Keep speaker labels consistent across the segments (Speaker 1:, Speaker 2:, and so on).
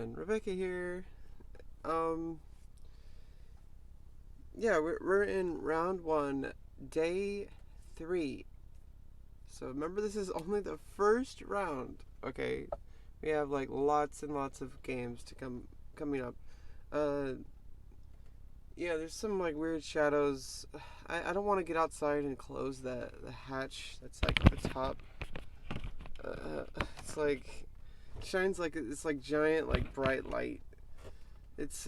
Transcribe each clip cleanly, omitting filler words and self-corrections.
Speaker 1: everyone, Rebecca here. Um, yeah, we're in round one, day 3. So remember, this is only the first round. Okay, we have like lots and lots of games to coming up. Uh, yeah, there's some like weird shadows. I don't want to get outside and close the hatch that's like at the top. It's like shines like it's like giant like bright light. It's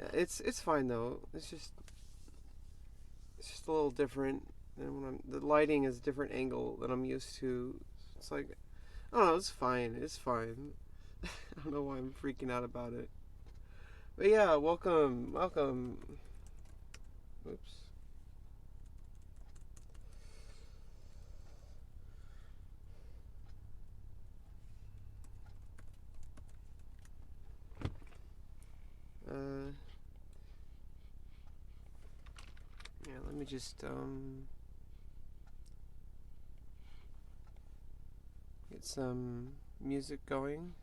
Speaker 1: it's fine though. It's just a little different, and the lighting is a different angle than I'm used to. It's like, I don't know. It's fine. It's fine. I don't know why I'm freaking out about it. But yeah, welcome. Oops. Yeah. Let me just get some music going.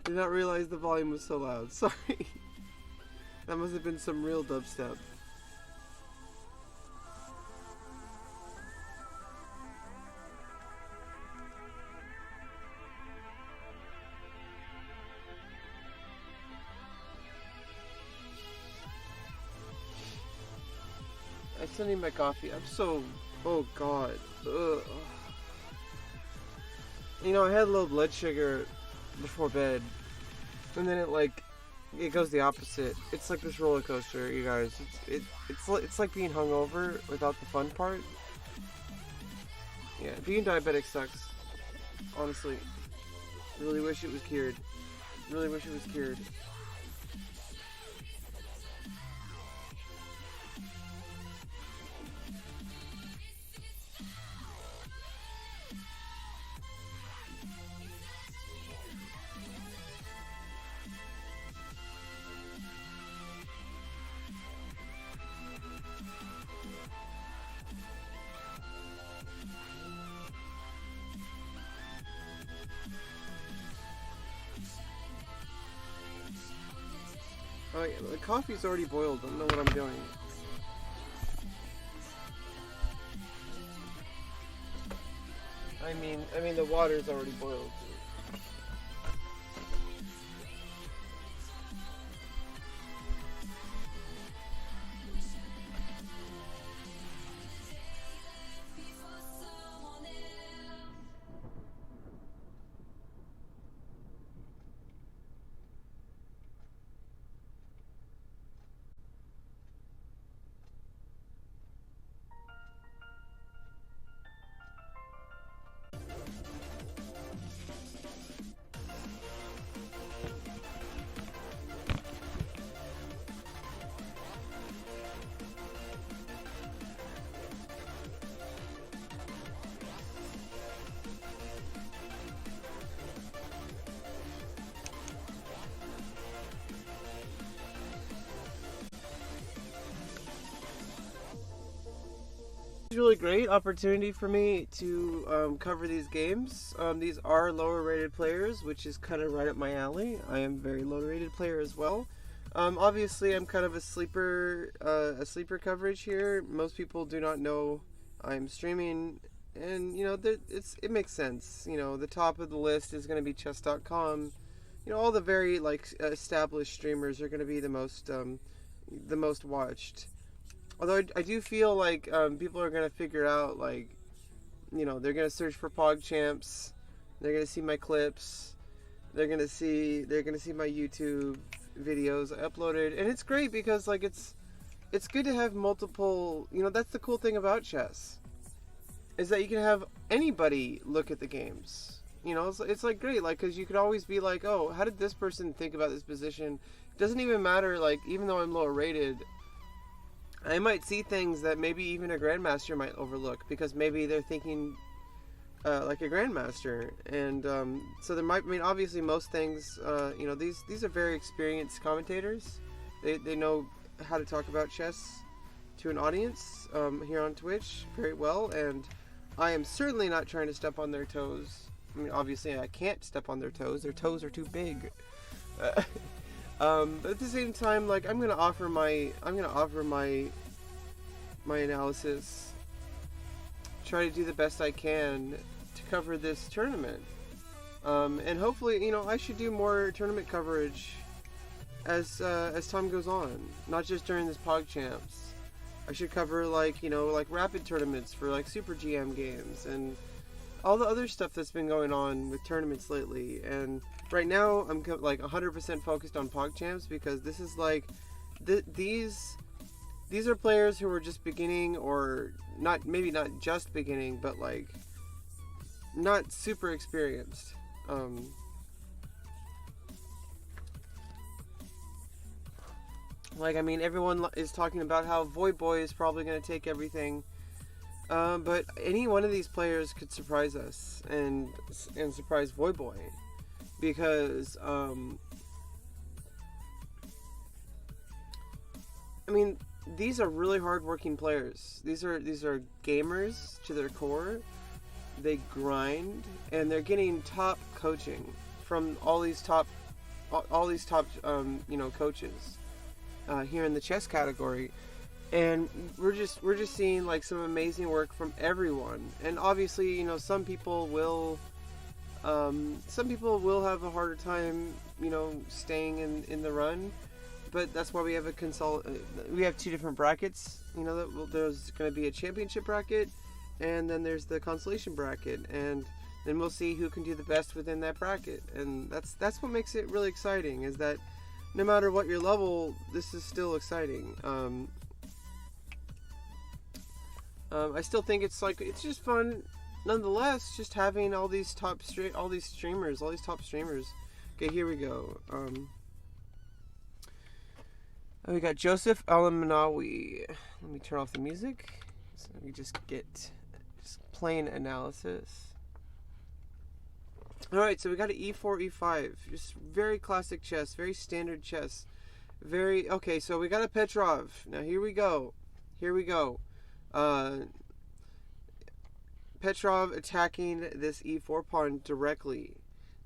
Speaker 1: Did not realize the volume was so loud. Sorry. That must have been some real dubstep. I still need my coffee. I'm so... Oh god. Ugh. You know, I had low blood sugar before bed, and then it goes the opposite. It's like this roller coaster, you guys. It's like being hungover without the fun part. Yeah, being diabetic sucks. Honestly, really wish it was cured. Really wish it was cured. Oh, yeah, the coffee's already boiled. I don't know what I'm doing. I mean the water's already boiled. really great opportunity for me to cover these games. These are lower rated players, which is kind of right up my alley. I am a very low rated player as well. Obviously, I'm kind of a sleeper coverage here. Most people do not know I'm streaming, and it makes sense. The top of the list is going to be chess.com. All the very established streamers are going to be the most watched. Although I do feel like people are going to figure out, they're going to search for Pogchamps. They're going to see my clips. They're going to see my YouTube videos uploaded. And it's great because, it's good to have multiple, that's the cool thing about chess. Is that you can have anybody look at the games. It's great, because you could always be like, oh, how did this person think about this position? It doesn't even matter, even though I'm lower rated, I might see things that maybe even a grandmaster might overlook because maybe they're thinking like a grandmaster, and so there might. Obviously, most things. These are very experienced commentators. They know how to talk about chess to an audience here on Twitch very well, and I am certainly not trying to step on their toes. Obviously, I can't step on their toes. Their toes are too big. But at the same time, I'm gonna offer my analysis. Try to do the best I can to cover this tournament, and hopefully, I should do more tournament coverage as time goes on. Not just during this Pogchamps. I should cover rapid tournaments for Super GM games and all the other stuff that's been going on with tournaments lately. And right now, I'm 100% focused on Pogchamps because this is these are players who are just beginning, or maybe not just beginning, but not super experienced. Everyone is talking about how Void Boy is probably going to take everything. But any one of these players could surprise us and surprise Void Boy, because these are really hardworking players. These are gamers to their core. They grind, and they're getting top coaching from all these top coaches here in the chess category. And we're just seeing some amazing work from everyone. And obviously, some people will have a harder time, staying in the run. But that's why we have we have two different brackets. There's going to be a championship bracket, and then there's the consolation bracket, and then we'll see who can do the best within that bracket. And that's what makes it really exciting, is that no matter what your level, this is still exciting. I still think it's just fun, nonetheless. Just having all these top streamers. Okay, here we go. We got Joseph Al-Manawi. Let me turn off the music so we just get plain analysis. Alright, so we got an e4, e5. Just very classic chess, very standard chess. Okay, so we got a Petrov. Now here we go. Petrov attacking this e4 pawn directly.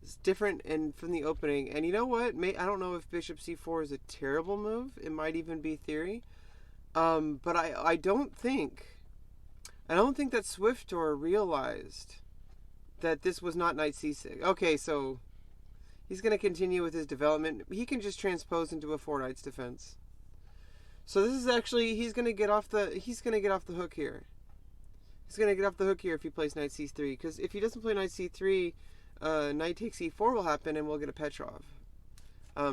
Speaker 1: It's different from the opening. And you know what? I don't know if bishop c4 is a terrible move. It might even be theory. But I don't think that Swiftor realized that this was not knight c6. Okay, so he's going to continue with his development. He can just transpose into a 4 knights defense. So this is actually, he's going to get off the hook here. He's going to get off the hook here if he plays knight c3, because if he doesn't play knight c3, knight takes e4 will happen, and we'll get a Petrov.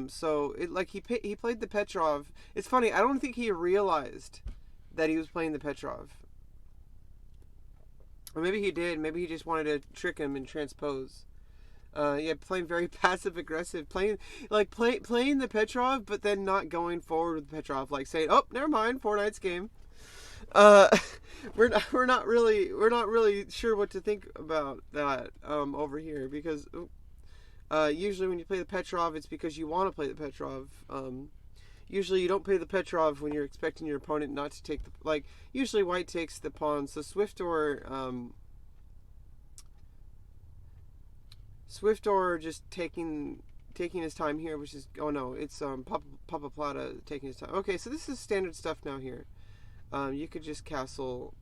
Speaker 1: So he played the Petrov. It's funny. I don't think he realized that he was playing the Petrov. Or maybe he did. Maybe he just wanted to trick him and transpose. Playing very passive aggressive, playing the Petrov, but then not going forward with Petrov, saying, "Oh, never mind, 4 knights game." We're not really sure what to think about that over here, because usually when you play the Petrov, it's because you want to play the Petrov. Usually you don't play the Petrov when you're expecting your opponent not to take the... Like, usually white takes the pawn, so Swift or just taking his time here, which is... Oh no, it's Papa Plata taking his time. Okay, so this is standard stuff now here. You could just castle...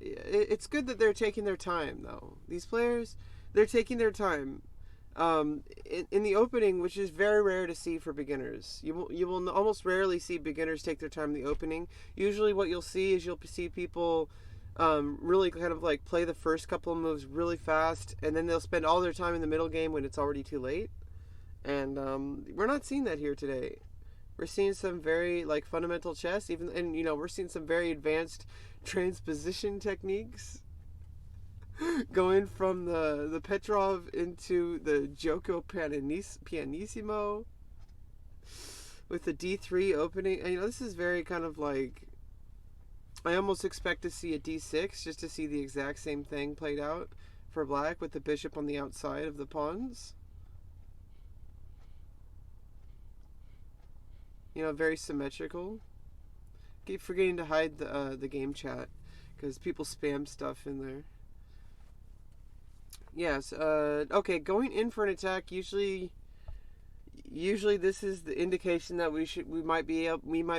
Speaker 1: It's good that they're taking their time, though. These players, they're taking their time. In the opening, which is very rare to see for beginners. You will almost rarely see beginners take their time in the opening. Usually what you'll see is you'll see people really kind of like play the first couple of moves really fast, and then they'll spend all their time in the middle game when it's already too late. And we're not seeing that here today. We're seeing some very like fundamental chess, and we're seeing some very advanced transposition techniques. Going from the Petrov into the Gioco Pianissimo with the D3 opening. And, this is very kind of like... I almost expect to see a D6 just to see the exact same thing played out for black with the bishop on the outside of the pawns. Very symmetrical. Keep forgetting to hide the game chat because people spam stuff in there. Yes. Okay. Going in for an attack. Usually this is the indication that we might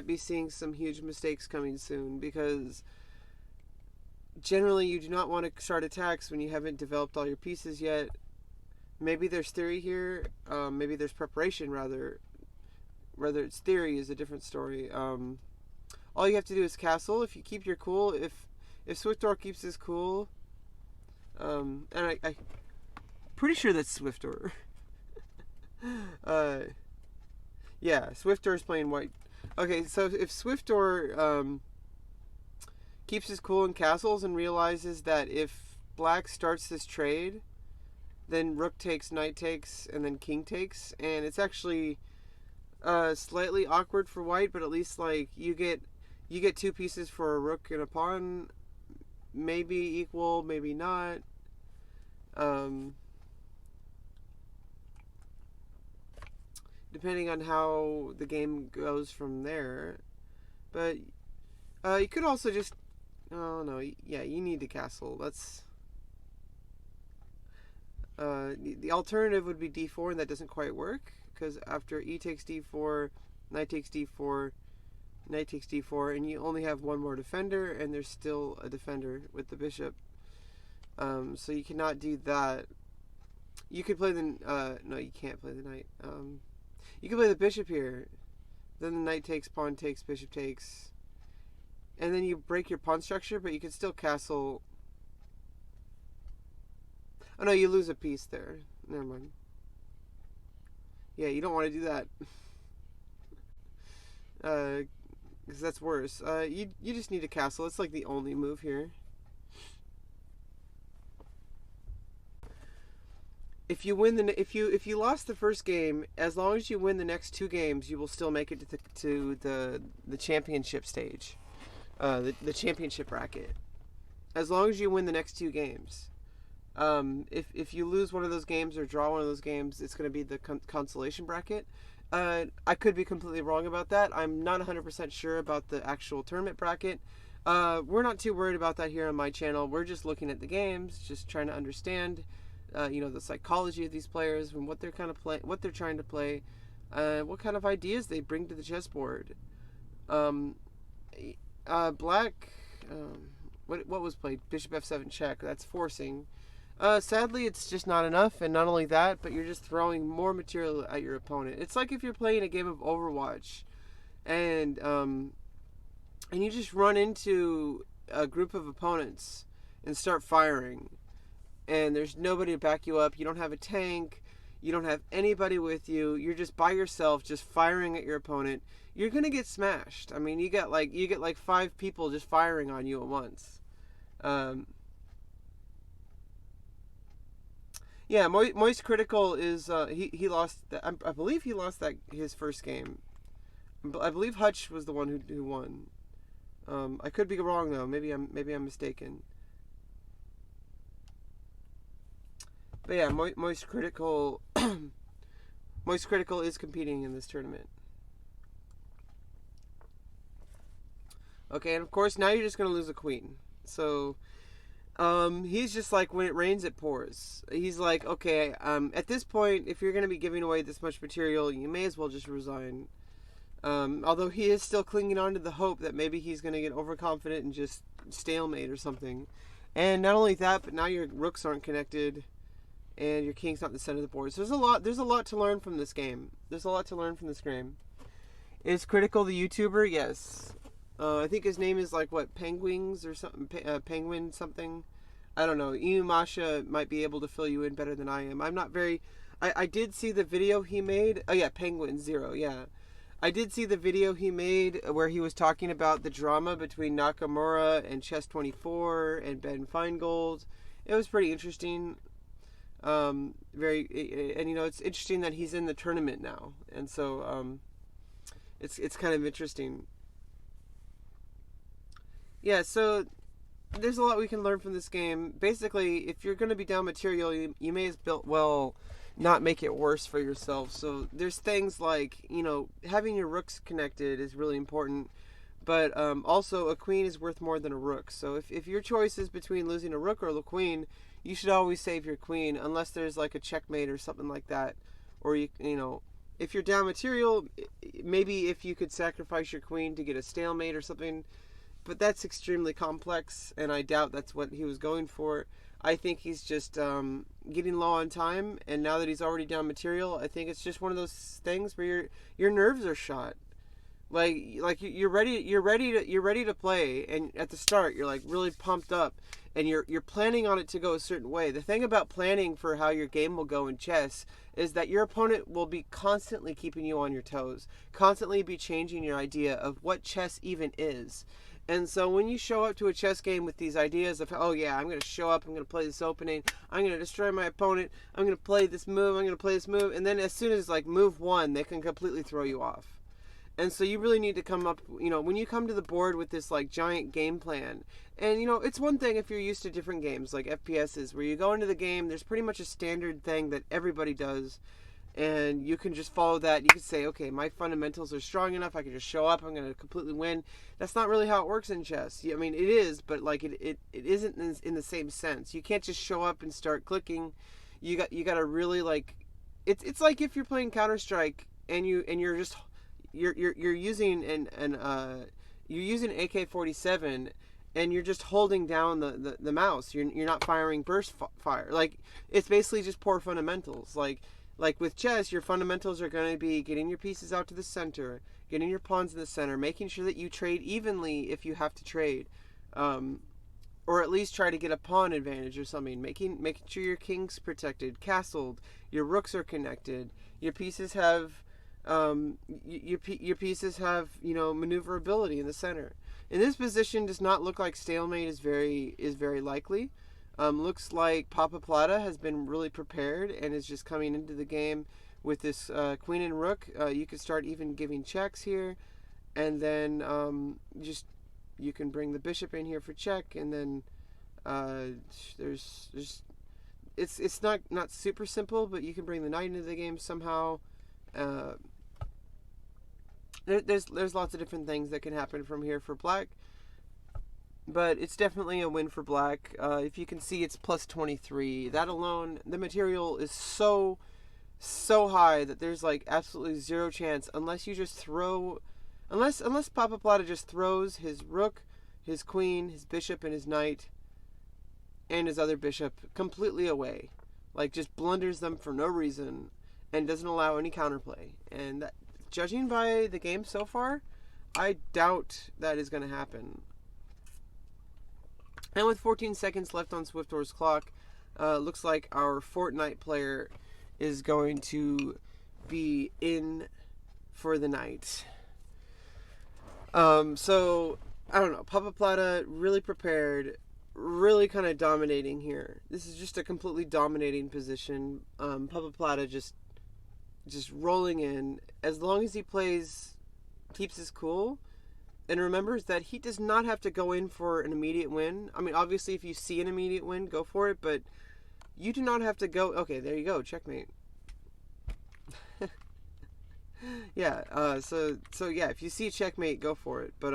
Speaker 1: be seeing some huge mistakes coming soon, because generally you do not want to start attacks when you haven't developed all your pieces yet. Maybe there's theory here. Maybe there's preparation rather. Whether it's theory is a different story. All you have to do is castle. If you keep your cool, if Swiftor keeps his cool. And I pretty sure that's Swiftor. Yeah, Swiftor is playing white. Okay, so if Swiftor keeps his cool and castles and realizes that if black starts this trade, then rook takes, knight takes, and then king takes, and it's actually slightly awkward for white, but at least like you get two pieces for a rook and a pawn. Maybe equal, maybe not. Depending on how the game goes from there. But you could also just... Oh, no. Yeah, you need to castle. That's... the alternative would be d4, and that doesn't quite work, because after e takes d4, knight takes d4, knight takes d4, and you only have one more defender, and there's still a defender with the bishop. So you cannot do that. You could play the... no, you can't play the knight. You can play the bishop here. Then the knight takes, pawn takes, bishop takes. And then you break your pawn structure, but you can still castle... Oh no, you lose a piece there. Never mind. Yeah, you don't want to do that. Because that's worse. You just need a castle. It's like the only move here. If you win if you lost the first game, as long as you win the next two games, you will still make it to the championship stage, the championship bracket. As long as you win the next two games. If you lose one of those games or draw one of those games, it's going to be the consolation bracket. I could be completely wrong about that. I'm not 100% sure about the actual tournament bracket. We're not too worried about that here on my channel. We're just looking at the games, just trying to understand, the psychology of these players and what they're what they're trying to play, what kind of ideas they bring to the chessboard. Black, what was played? Bishop f7 check. That's forcing. Sadly, it's just not enough, and not only that, but you're just throwing more material at your opponent. It's like if you're playing a game of Overwatch, and you just run into a group of opponents and start firing, and there's nobody to back you up. You don't have a tank. You don't have anybody with you. You're just by yourself, just firing at your opponent. You're gonna get smashed. I mean, you get like 5 people just firing on you at once. Yeah, Moist Critical is he lost. I believe he lost his first game. I believe Hutch was the one who won. I could be wrong though. Maybe I'm mistaken. But yeah, Moist Critical Moist Critical is competing in this tournament. Okay, and of course now you're just going to lose a queen. So he's just like, when it rains it pours. He's like, okay, at this point, if you're going to be giving away this much material, you may as well just resign. Although he is still clinging on to the hope that maybe he's going to get overconfident and just stalemate or something. And not only that, but now your rooks aren't connected, and your king's not in the center of the board. So there's a lot to learn from this game. There's a lot to learn from this game. Is Critical the YouTuber? Yes. I think his name is like, what, Penguins or something? Penguin something? I don't know. Inumasha might be able to fill you in better than I am. I'm not very... I did see the video he made. Oh yeah, Penguin Zero, yeah. I did see the video he made where he was talking about the drama between Nakamura and Chess24 and Ben Feingold. It was pretty interesting. And you know, it's interesting that he's in the tournament now. And so, it's kind of interesting. Yeah, so there's a lot we can learn from this game. Basically, if you're going to be down material, you may as well not make it worse for yourself. So there's things like, you know, having your rooks connected is really important. But also, a queen is worth more than a rook. So if your choice is between losing a rook or a queen, you should always save your queen, unless there's like a checkmate or something like that. Or, you know, if you're down material, maybe if you could sacrifice your queen to get a stalemate or something. But that's extremely complex, and I doubt that's what he was going for. I think he's just getting low on time, and now that he's already down material, I think it's just one of those things where your nerves are shot. Like you're ready to play, and at the start you're like really pumped up, and you're planning on it to go a certain way. The thing about planning for how your game will go in chess is that your opponent will be constantly keeping you on your toes, constantly be changing your idea of what chess even is. And so when you show up to a chess game with these ideas of, oh yeah, I'm going to show up, I'm going to play this opening, I'm going to destroy my opponent, I'm going to play this move, I'm going to play this move, and then as soon as like move one, they can completely throw you off. And so you really need to come up, you know, when you come to the board with this like giant game plan, and you know, it's one thing if you're used to different games like FPSs, where you go into the game, there's pretty much a standard thing that everybody does, and you can just follow that. You can say, okay, my fundamentals are strong enough, I can just show up, I'm going to completely win. That's not really how it works in chess. I mean, it is, but like it isn't in the same sense. You can't just show up and start clicking. You got to really like, it's like if you're playing Counter-Strike and you're just you're using you're using AK-47 and you're just holding down the mouse. You're not firing burst fire. Like, it's basically just poor fundamentals. Like with chess, your fundamentals are going to be getting your pieces out to the center, getting your pawns in the center, making sure that you trade evenly if you have to trade, or at least try to get a pawn advantage or something. Making sure your king's protected, castled, your rooks are connected, your pieces have your pieces have, you know, maneuverability in the center. In this position, does not look like stalemate is very likely. Looks like Papa Plata has been really prepared and is just coming into the game with this queen and rook. You could start even giving checks here, and then you can bring the bishop in here for check, and then it's not super simple, but you can bring the knight into the game somehow. There's lots of different things that can happen from here for black. But it's definitely a win for black. If you can see, it's plus 23. That alone, the material is so high that there's like absolutely zero chance unless you just throw, unless Papa Plata just throws his rook, his queen, his bishop, and his knight, and his other bishop completely away, like just blunders them for no reason, and doesn't allow any counterplay. And that, judging by the game so far, I doubt that is going to happen. And with 14 seconds left on Swiftor's clock, looks like our Fortnite player is going to be in for the night. So, I don't know. Papa Plata really prepared, really kind of dominating here. This is just a completely dominating position. Papa Plata just rolling in. As long as he keeps his cool, and remembers that he does not have to go in for an immediate win. I mean, obviously, if you see an immediate win, go for it, but you do not have to go... Okay, there you go. Checkmate. Yeah, so yeah, if you see checkmate, go for it. But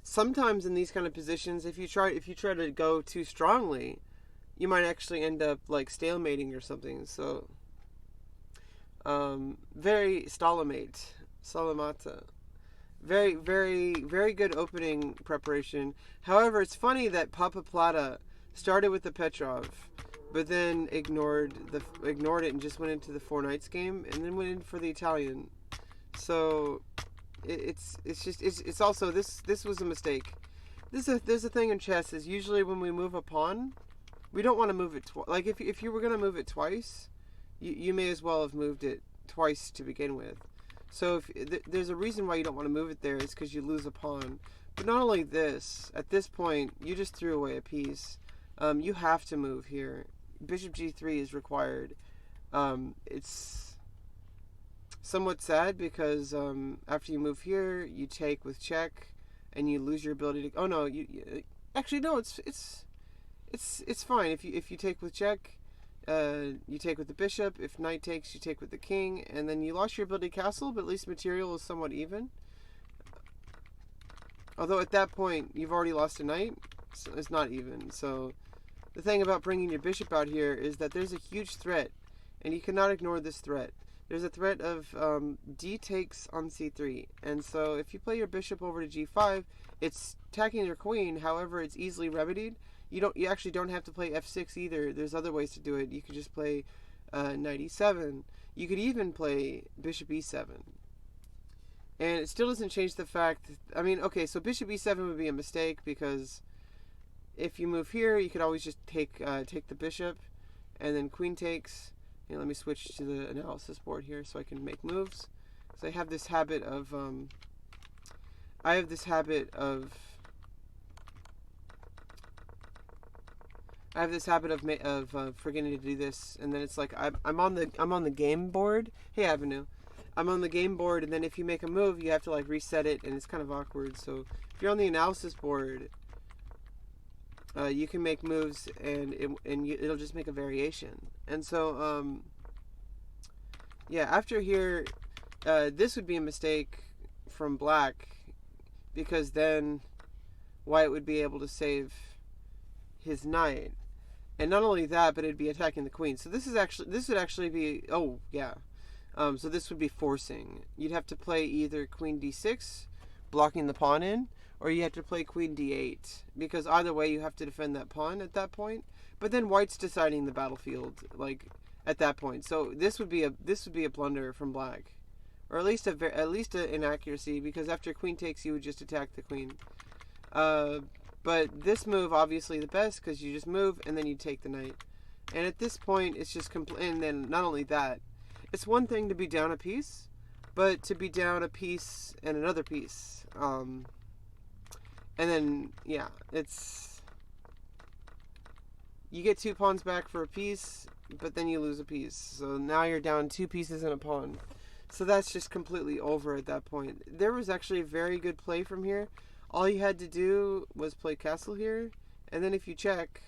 Speaker 1: sometimes in these kind of positions, if you try to go too strongly, you might actually end up like stalemating or something. So, very stalemata. Very, very, very good opening preparation. However, it's funny that Papa Plata started with the Petrov, but then ignored it and just went into the four knights game, and then went in for the Italian. So it's also this was a mistake. There's a thing in chess is usually when we move a pawn, we don't want to move it twice. Like if you were gonna move it twice, you may as well have moved it twice to begin with. So if there's a reason why you don't want to move it there, is because you lose a pawn. But not only this, at this point you just threw away a piece. You have to move here. Bishop g3 is required. It's somewhat sad because after you move here, you take with check, and you lose your ability to. Oh no, you actually no. It's fine if you take with check. You take with the bishop. If knight takes, you take with the king, and then you lost your ability to castle, but at least material is somewhat even. Although at that point you've already lost a knight, so it's not even. So the thing about bringing your bishop out here is that there's a huge threat, and you cannot ignore this threat. There's a threat of d takes on c3, and so if you play your bishop over to g5, it's attacking your queen. However, it's easily remedied. You actually don't have to play f6 either. There's other ways to do it. You could just play knight e7. You could even play bishop e7. And it still doesn't change the fact, I mean, okay, so bishop e7 would be a mistake because if you move here, you could always just take the bishop, and then queen takes. And let me switch to the analysis board here so I can make moves. So I have this habit of forgetting to do this, and then it's like I'm on the game board. Hey Avenue, I'm on the game board, and then if you make a move, you have to like reset it, and it's kind of awkward. So if you're on the analysis board, you can make moves, and it'll just make a variation. And so yeah, after here, this would be a mistake from black, because then white would be able to save his knight. And not only that, but it'd be attacking the queen. So this would actually be, oh yeah. So this would be forcing. You'd have to play either queen d6, blocking the pawn in, or you have to play queen d8, because either way you have to defend that pawn at that point. But then white's deciding the battlefield, like at that point. So this would be a blunder from black, or at least an inaccuracy, because after queen takes, you would just attack the queen. But this move, obviously the best, because you just move and then you take the knight. And at this point, it's just and then not only that, it's one thing to be down a piece, but to be down a piece and another piece. And then, yeah, you get 2 pawns back for a piece, but then you lose a piece. So now you're down 2 pieces and a pawn. So that's just completely over at that point. There was actually a very good play from here. All you had to do was play castle here, and then if you check,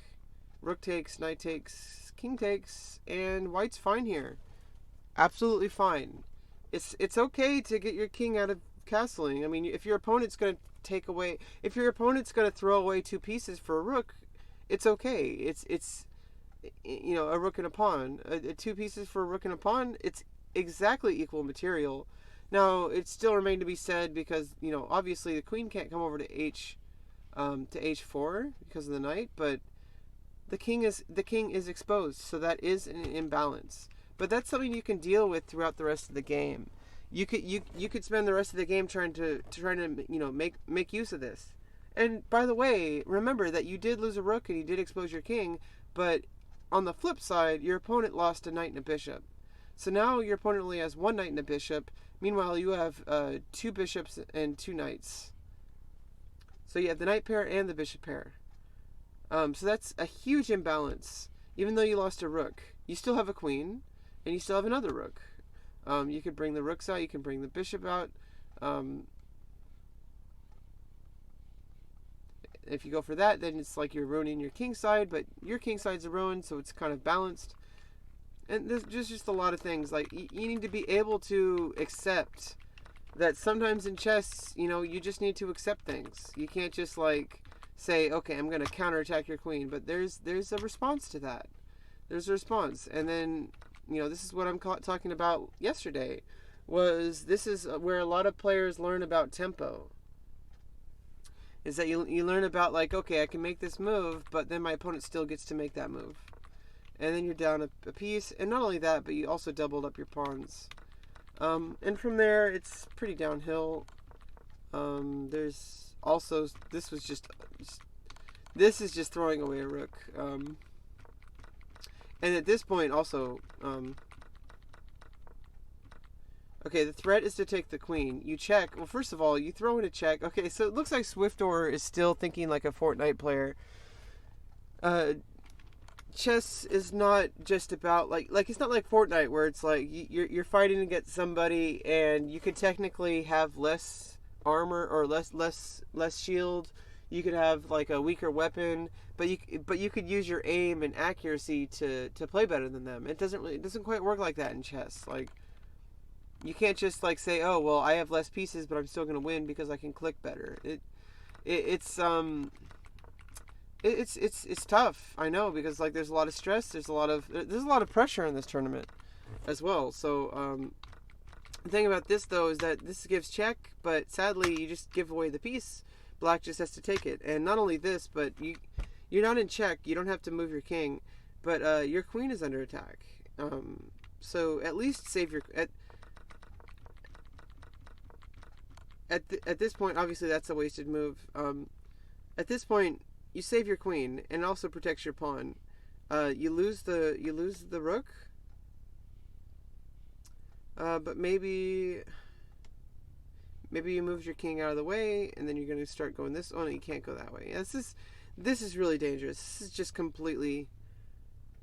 Speaker 1: rook takes, knight takes, king takes, and white's fine here. Absolutely fine. It's okay to get your king out of castling. I mean, if your opponent's going to throw away 2 pieces for a rook, it's okay. It's a rook and a pawn. 2 pieces for a rook and a pawn, it's exactly equal material. Now, it still remained to be said, because, obviously the queen can't come over to h4 because of the knight, but the king is exposed, so that is an imbalance. But that's something you can deal with throughout the rest of the game. You could spend the rest of the game trying to make use of this. And by the way, remember that you did lose a rook and you did expose your king, but on the flip side, your opponent lost a knight and a bishop. So now your opponent only has 1 knight and a bishop. Meanwhile, you have 2 bishops and 2 knights. So you have the knight pair and the bishop pair. So that's a huge imbalance. Even though you lost a rook, you still have a queen, and you still have another rook. You could bring the rooks out. You can bring the bishop out. If you go for that, then it's like you're ruining your king side, but your king side's a ruin, so it's kind of balanced. And there's just a lot of things. Like, you need to be able to accept that sometimes in chess, you just need to accept things. You can't just like say, okay, I'm going to counterattack your queen, but there's a response to that. There's a response, and then this is what I'm talking about yesterday. This is where a lot of players learn about tempo. Is that you learn about like, okay, I can make this move, but then my opponent still gets to make that move, and then you're down a piece, and not only that, but you also doubled up your pawns. And from there, it's pretty downhill. There's also this is just throwing away a rook. And at this point, also, okay, the threat is to take the queen. You check. Well, first of all, you throw in a check. Okay, so it looks like Swiftor is still thinking like a Fortnite player. Chess is not just about like it's not like Fortnite where it's like you're fighting against somebody and you could technically have less armor or less shield. You could have like a weaker weapon, but you could use your aim and accuracy to play better than them. It doesn't quite work like that in chess. Like you can't just like say, oh well, I have less pieces, but I'm still gonna win because I can click better. It's it's tough. I know, because like there's a lot of stress. There's a lot of pressure in this tournament as well. So the thing about this though is that this gives check, but sadly you just give away the piece. Black just has to take it, and not only this, but you're not in check. You don't have to move your king, but your queen is under attack. So at least save your at this point. Obviously, that's a wasted move. At this point, you save your queen and it also protects your pawn. You lose the rook, but maybe you moved your king out of the way, and then you're going to start going this. Oh no, you can't go that way. Yeah, this is really dangerous. This is just completely.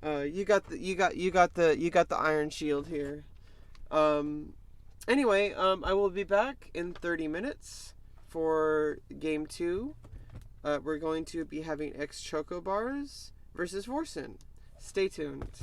Speaker 1: You got the iron shield here. Anyway, I will be back in 30 minutes for game 2. We're going to be having X Choco Bars versus Vorsen. Stay tuned.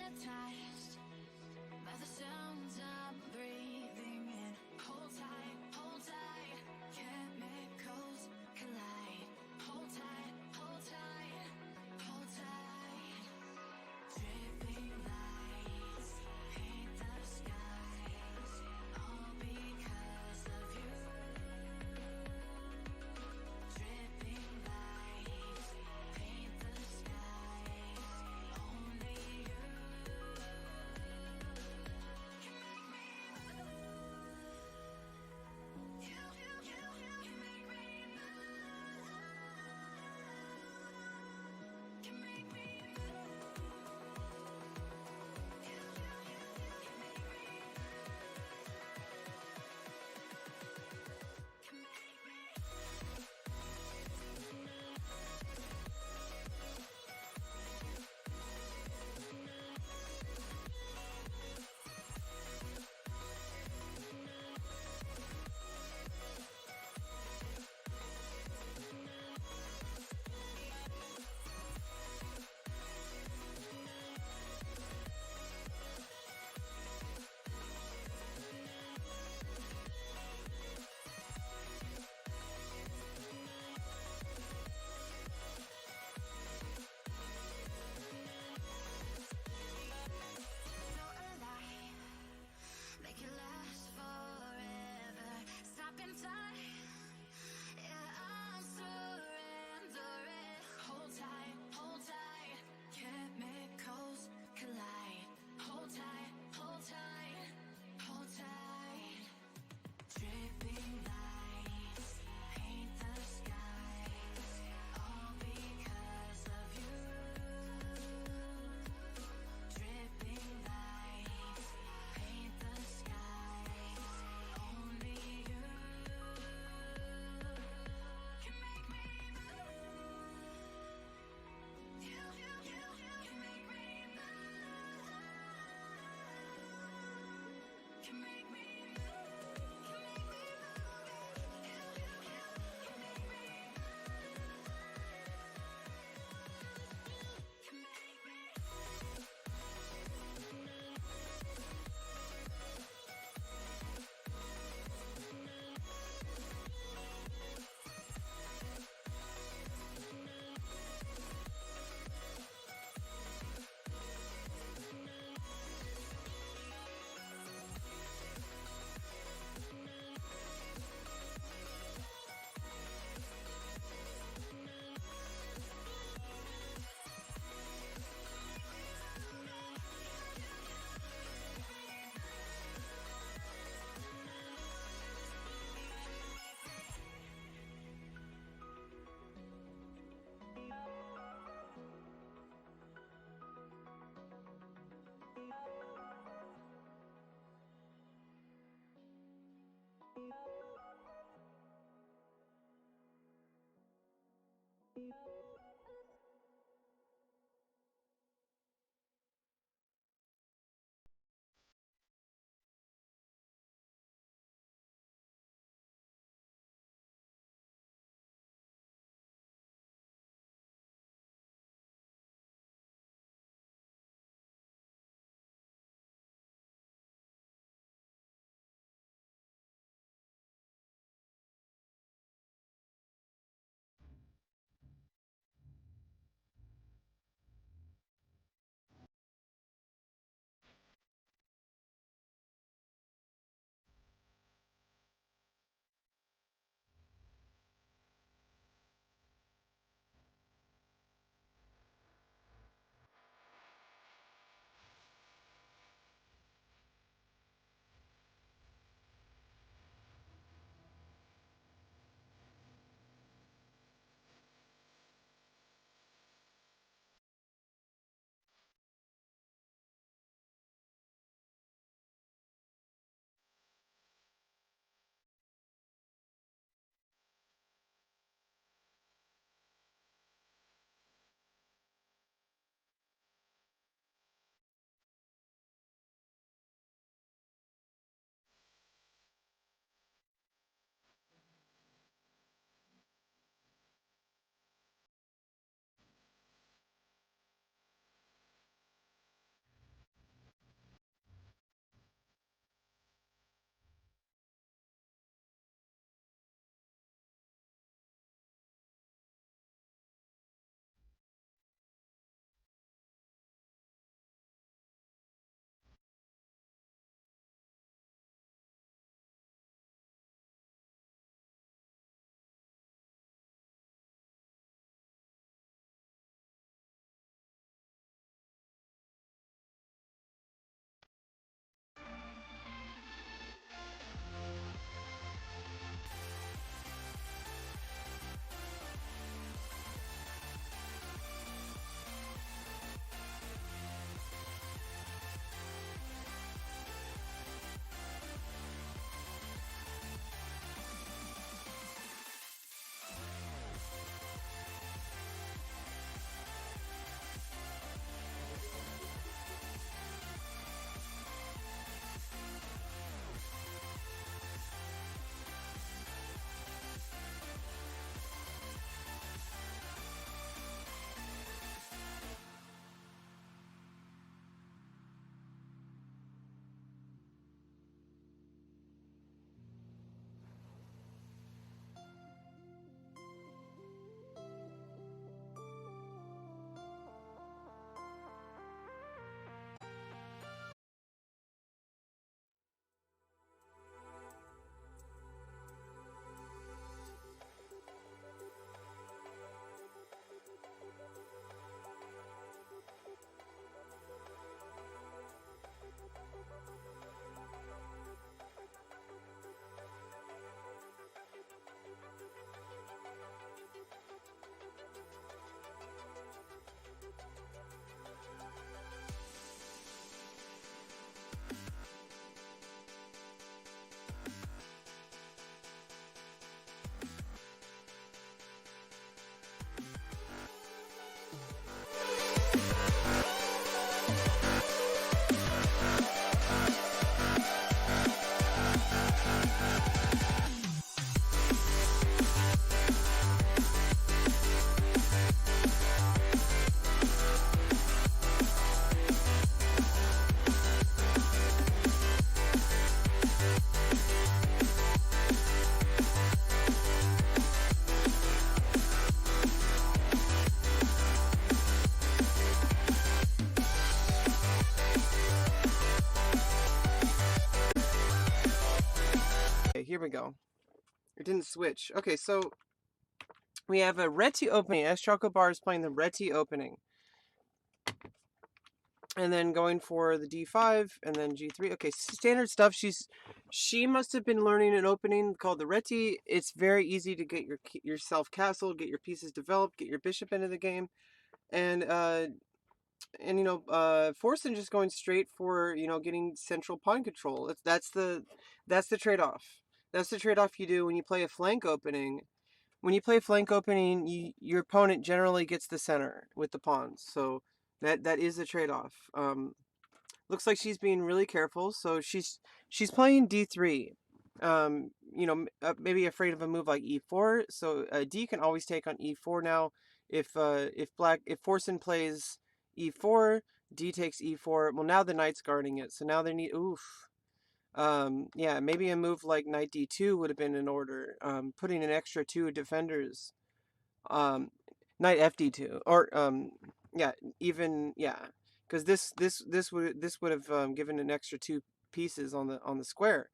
Speaker 2: hypnotized by the sounds I'm breathing in. Hold tight, chemicals collide. Hold tight, hold tight, hold tight. Dripping lights paint the skies, all because of you. Dripping lights paint the skies, only you can make me move. You can make me move. Can make me move. You can make me move. Can make me. You're alive, make it last forever. Stop in time, yeah, I'm surrendering. Hold tight, chemicals collide. Hold tight, hold tight, hold tight. Dripping lights paint the skies, all because of you. Dripping lights paint the skies, only you can make me move. You can make me move. Can make me move. Can make me move. You can make me move. Can make me.
Speaker 1: we go. It didn't switch. Okay, so we have a Reti opening. S Chocobar is playing the Reti opening. And then going for the D5 and then G3. Okay, standard stuff. She must have been learning an opening called the Reti. It's very easy to get yourself castled, get your pieces developed, get your bishop into the game, and Forsen just going straight for getting central pawn control. That's the trade off. That's the trade off you do when you play a flank opening. When you play flank opening, your opponent generally gets the center with the pawns. So that is a trade off. Looks like she's being really careful. So she's playing D3. Maybe afraid of a move like E4. So D can always take on E4 now. If Forsen plays E4, D takes E4. Well, now the knight's guarding it. So now they need oof. Yeah, maybe a move like knight D2 would have been in order. Putting an extra 2 defenders. Um, Knight FD2 or yeah, even yeah, because this would have given an extra 2 pieces on the square.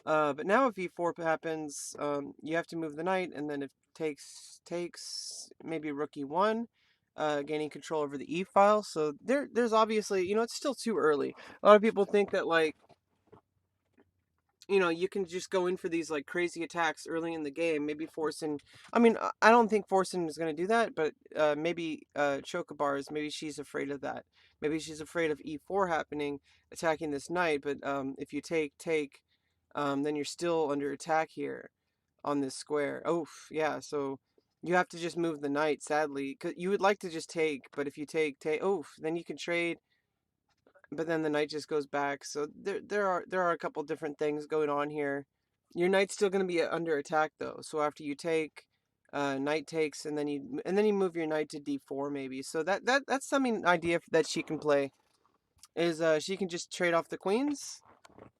Speaker 1: But now if E4 happens, you have to move the knight, and then if takes maybe rook E1, gaining control over the E file. So there's obviously it's still too early. A lot of people think that like you can just go in for these like crazy attacks early in the game. Maybe Forsen. I mean, I don't think Forsen is going to do that, but maybe Chocobars. Maybe she's afraid of that. Maybe she's afraid of E4 happening, attacking this knight. But if you take, then you're still under attack here on this square. Oh, yeah. So you have to just move the knight. Sadly, because you would like to just take, but if you take, oh, then you can trade, but then the knight just goes back. So there are a couple different things going on here. Your knight's still going to be under attack though. So after you take, knight takes, and then you move your knight to d4 maybe. So that's something idea that she can play is she can just trade off the queens.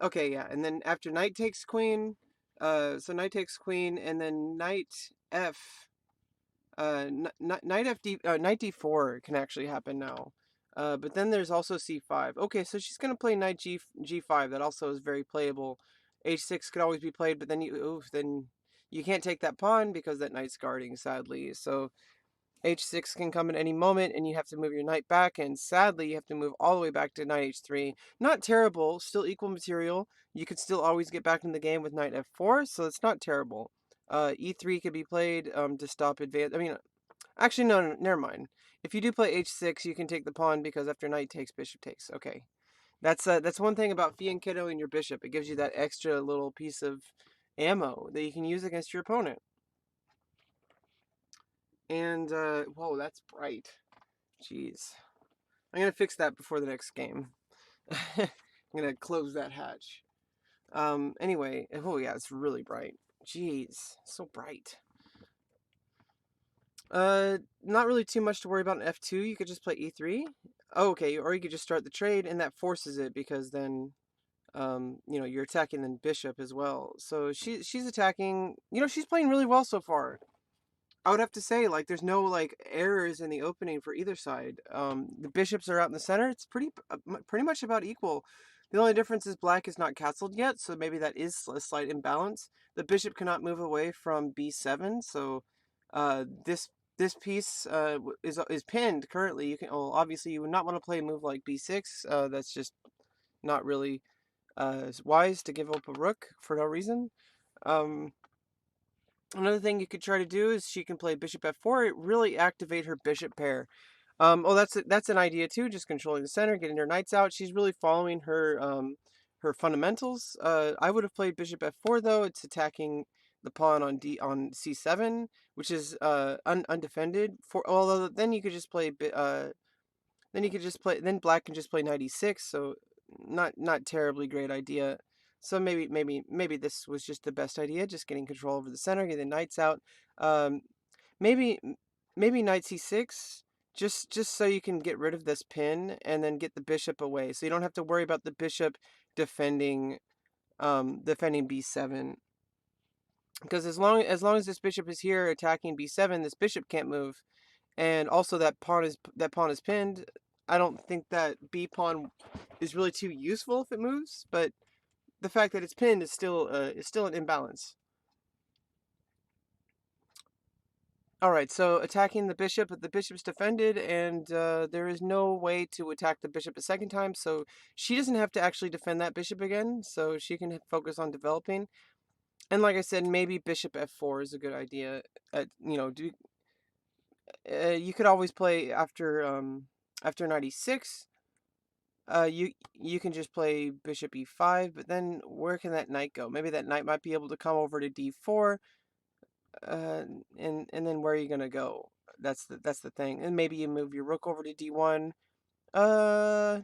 Speaker 1: Okay, yeah, and then after knight takes queen, so knight takes queen, and then knight f knight d4 can actually happen now. But then there's also c5. Okay, so she's gonna play knight g5. That also is very playable. h6 could always be played, but then you can't take that pawn because that knight's guarding, sadly. So h6 can come at any moment, and you have to move your knight back, and sadly you have to move all the way back to knight h3. Not terrible, still equal material. You could still always get back in the game with knight f4, so it's not terrible. E3 could be played to stop advance. I mean, actually, no, never mind. If you do play h6, you can take the pawn because after knight takes, bishop takes. Okay, that's one thing about fianchettoing your bishop. It gives you that extra little piece of ammo that you can use against your opponent. And whoa, that's bright. Jeez, I'm gonna fix that before the next game. I'm gonna close that hatch. Anyway, oh yeah, it's really bright. Jeez, so bright. Not really too much to worry about in F2. You could just play E3. Oh, okay, or you could just start the trade, and that forces it because then, you're attacking the bishop as well. So she's attacking. She's playing really well so far. I would have to say, like, there's no like errors in the opening for either side. The bishops are out in the center. It's pretty much about equal. The only difference is black is not castled yet, so maybe that is a slight imbalance. The bishop cannot move away from b7, so this piece is pinned currently. You can obviously you would not want to play a move like b6. That's just not really wise to give up a rook for no reason. Another thing you could try to do is she can play bishop f4, really activate her bishop pair. That's an idea too, just controlling the center, getting her knights out. She's really following her fundamentals. I would have played bishop f4 though. It's attacking the pawn on c7, which is undefended. Although then you could just play then black can just play knight e6, so not terribly great idea. So maybe this was just the best idea, just getting control over the center, getting the knights out. Um, maybe maybe knight c6, just so you can get rid of this pin and then get the bishop away, so you don't have to worry about the bishop defending b7. Because as long as this bishop is here attacking b7, this bishop can't move, and also that pawn is pinned. I don't think that b pawn is really too useful if it moves, but the fact that it's pinned is still an imbalance. All right, so attacking the bishop, but the bishop's defended, and there is no way to attack the bishop a second time, so she doesn't have to actually defend that bishop again, so she can focus on developing. And like I said, maybe bishop f4 is a good idea. You could always play after knight e6. You can just play bishop e5, but then where can that knight go? Maybe that knight might be able to come over to d4, uh, and then where are you gonna go? That's the thing. And maybe you move your rook over to d1. Uh,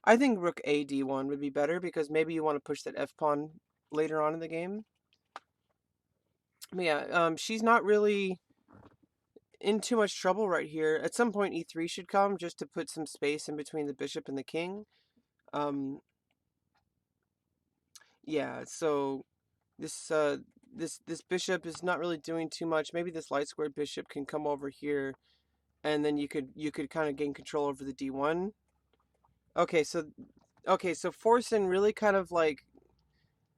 Speaker 1: I think rook a d1 would be better because maybe you want to push that f pawn later on in the game. But yeah, she's not really in too much trouble right here. At some point, e3 should come just to put some space in between the bishop and the king. Um, yeah, so this this bishop is not really doing too much. Maybe this light squared bishop can come over here, and then you could kind of gain control over the d1. Okay, so Forsen really kind of like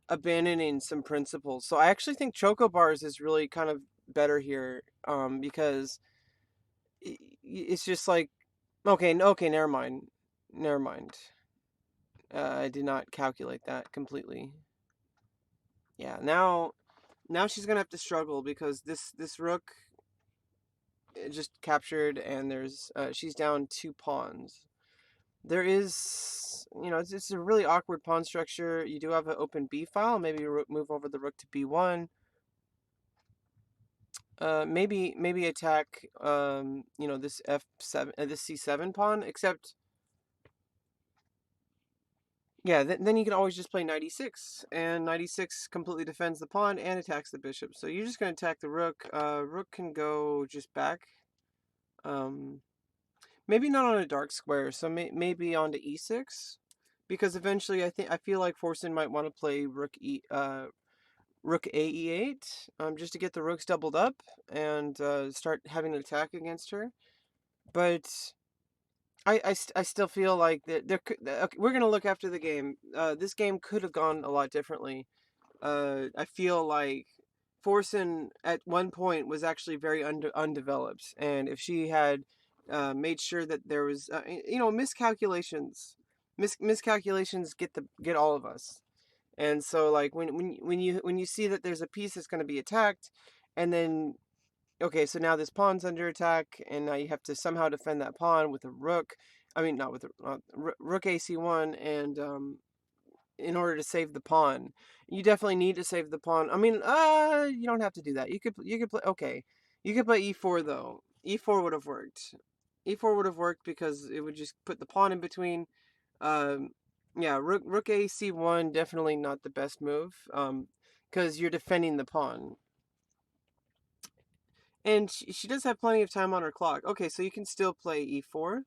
Speaker 1: abandoning some principles. So I actually think Choco Bars is really kind of better here, because it's just like, okay, never mind, never mind. I did not calculate that completely. Yeah, now she's gonna have to struggle because this rook just captured, and there's she's down 2 pawns. There is, it's a really awkward pawn structure. You do have an open b file. Maybe move over the rook to b1. Maybe attack this f7, this c7 pawn. Except, yeah, then you can always just play knight e6, and knight e6 completely defends the pawn and attacks the bishop. So you're just gonna attack the rook. Rook can go just back. Maybe not on a dark square. So maybe onto e6, because eventually I feel like Forsen might want to play rook a e8, just to get the rooks doubled up and start having an attack against her. But I still feel like that okay, we're gonna look after the game. This game could have gone a lot differently. I feel like Forsen at one point was actually very undeveloped, and if she had made sure that there was miscalculations get all of us. And so like when you see that there's a piece that's going to be attacked, and then okay, so now this pawn's under attack, and now you have to somehow defend that pawn with a rook. I mean, not with a rook ac1, and in order to save the pawn, you definitely need to save the pawn. I mean, you don't have to do that. You could play, okay, you could play e4 though. E4 would have worked. E4 would have worked because it would just put the pawn in between. Um, yeah, rook ac1 definitely not the best move. Because you're defending the pawn. And she does have plenty of time on her clock. Okay, so you can still play e4.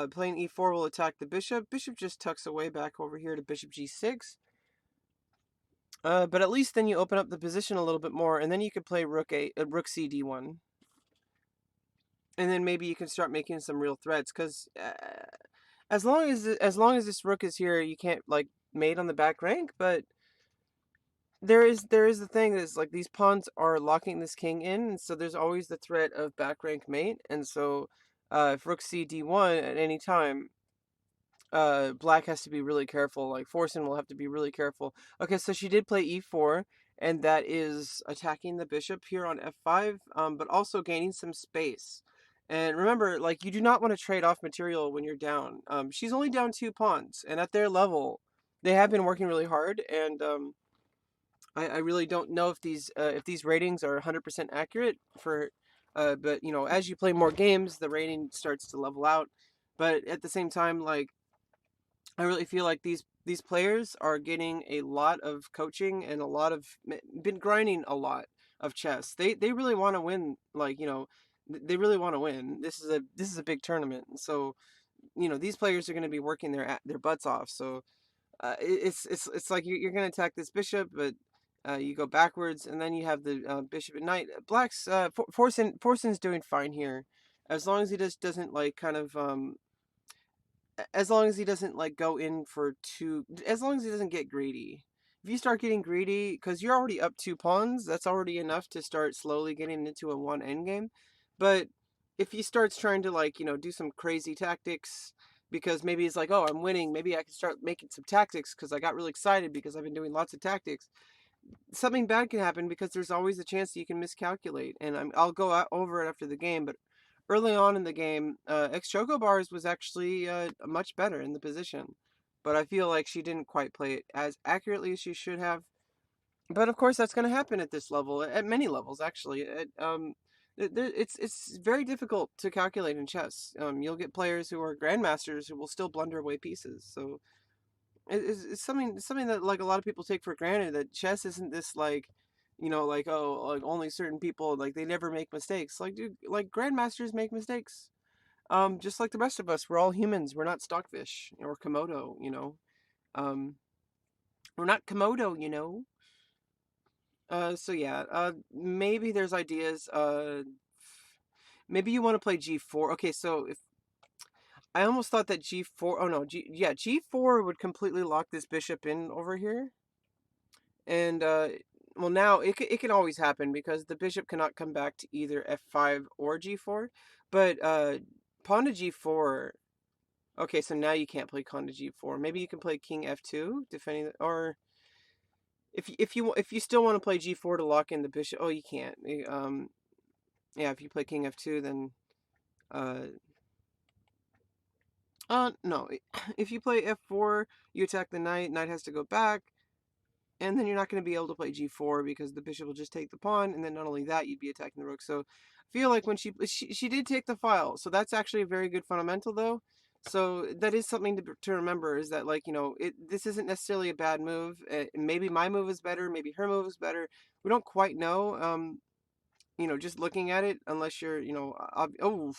Speaker 1: Playing e4 will attack the bishop. Bishop just tucks away back over here to bishop g6. But at least then you open up the position a little bit more, and then you could play rook c d1. And then maybe you can start making some real threats, because as long as this rook is here, you can't like mate on the back rank. But there is the thing is like these pawns are locking this king in, and so there's always the threat of back rank mate. And so if rook c d1 at any time, black has to be really careful. Like Forsen will have to be really careful. Okay, so she did play e4, and that is attacking the bishop here on f5, but also gaining some space. And remember, like, you do not want to trade off material when you're down. She's only down 2 pawns, and at their level, they have been working really hard. And I really don't know if these ratings are 100% accurate for, but as you play more games, the rating starts to level out. But at the same time, like, I really feel like these players are getting a lot of coaching and been grinding a lot of chess. They really want to win. Like, they really want to win. This is a big tournament, so these players are going to be working their butts off. So it's like you're going to attack this bishop, but you go backwards, and then you have the bishop and knight. Black's Forsen's doing fine here, as long as he just doesn't like kind of as long as he doesn't like go in for two, as long as he doesn't get greedy. If you start getting greedy, because you're already up 2 pawns, that's already enough to start slowly getting into a one endgame. But if he starts trying to like, do some crazy tactics, because maybe he's like, oh, I'm winning, maybe I can start making some tactics because I got really excited because I've been doing lots of tactics. Something bad can happen because there's always a chance that you can miscalculate. And I'll go over it after the game, but early on in the game, Ex Choco Bars was actually much better in the position, but I feel like she didn't quite play it as accurately as she should have. But of course, that's going to happen at this level, at many levels actually. It's very difficult to calculate in chess. You'll get players who are grandmasters who will still blunder away pieces. So it's something that like a lot of people take for granted, that chess isn't this like, like, oh, like only certain people, like they never make mistakes. Like, dude, like grandmasters make mistakes. Just like the rest of us, we're all humans. We're not stockfish or Komodo. Um, we're not Komodo. So yeah. Maybe there's ideas. Maybe you want to play G4. Okay, so if I almost thought that G4. Oh no, yeah, G4 would completely lock this bishop in over here. And well, now it can always happen because the bishop cannot come back to either f5 or g4. But pawn to g4. Okay, so now you can't play pawn to g4. Maybe you can play king f2 defending, or if you still want to play g4 to lock in the bishop. Oh, you can't. Yeah, if you play king f2, then uh no. If you play f4, you attack the knight. Knight has to go back. And then you're not going to be able to play g4 because the bishop will just take the pawn, and then not only that, you'd be attacking the rook. So I feel like when she did take the file, so that's actually a very good fundamental though. So that is something to remember, is that, like, this isn't necessarily a bad move. Maybe my move is better, maybe her move is better. We don't quite know. Just looking at it, unless you're, oh,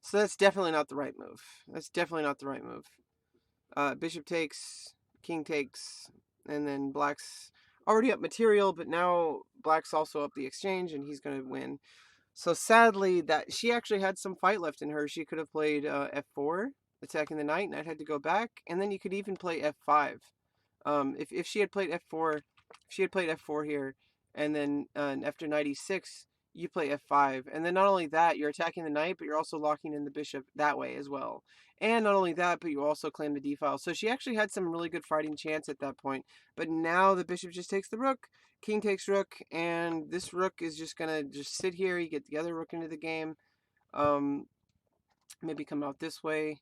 Speaker 1: so that's definitely not the right move. That's definitely not the right move. Bishop takes, king takes, and then black's already up material, but now black's also up the exchange, and he's going to win. So sadly, that she actually had some fight left in her. She could have played f4, attacking the knight. Knight had to go back, and then you could even play f5. If she had played f4, if she had played f4 here, and then after knight e6, you play f5, and then not only that, you're attacking the knight, but you're also locking in the bishop that way as well. And not only that, but you also claim the d file. So she actually had some really good fighting chance at that point. But now the bishop just takes the rook, king takes rook, and this rook is just gonna just sit here. You get the other rook into the game. Um, Maybe come out this way.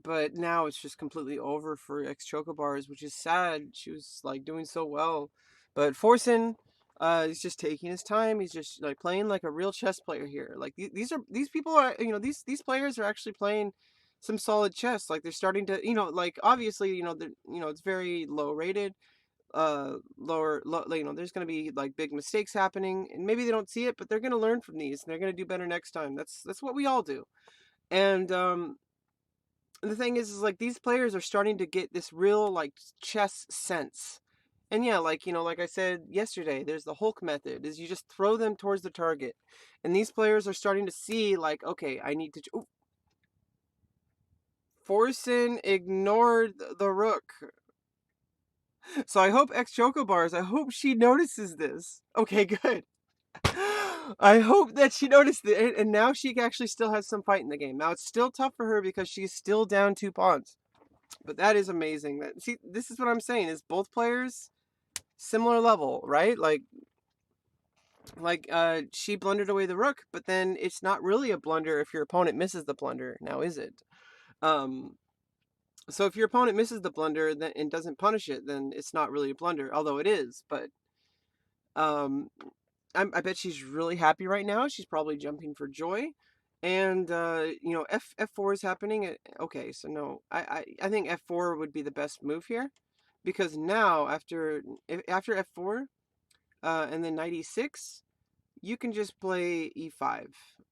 Speaker 1: But now it's just completely over for ex Chocobars, which is sad. She was like doing so well, but Forsen, is just taking his time. He's just like playing like a real chess player here. Like these people are, these players are actually playing some solid chess. Like they're starting to, like obviously, it's very low rated, there's going to be like big mistakes happening, and maybe they don't see it, but they're going to learn from these, and they're going to do better next time. That's what we all do. And the thing is like these players are starting to get this real like chess sense. And yeah, like, like I said yesterday, there's the Hulk method, is you just throw them towards the target. And these players are starting to see like, okay, I need to Forsen ignored the rook. So I hope ex Chocobars, I hope she notices this. Okay, good. I hope that she noticed it, and now she actually still has some fight in the game. Now it's still tough for her because she's still down 2 pawns. But that is amazing. That, see, this is what I'm saying, is both players similar level, right? Like she blundered away the rook, but then it's not really a blunder if your opponent misses the blunder. Now is it? Um so if your opponent misses the blunder and doesn't punish it, then it's not really a blunder, although it is. But um I bet she's really happy right now. She's probably jumping for joy. And f4 is happening. Okay, so no, I think f4 would be the best move here, because now after f4, and then knight e6, you can just play e5,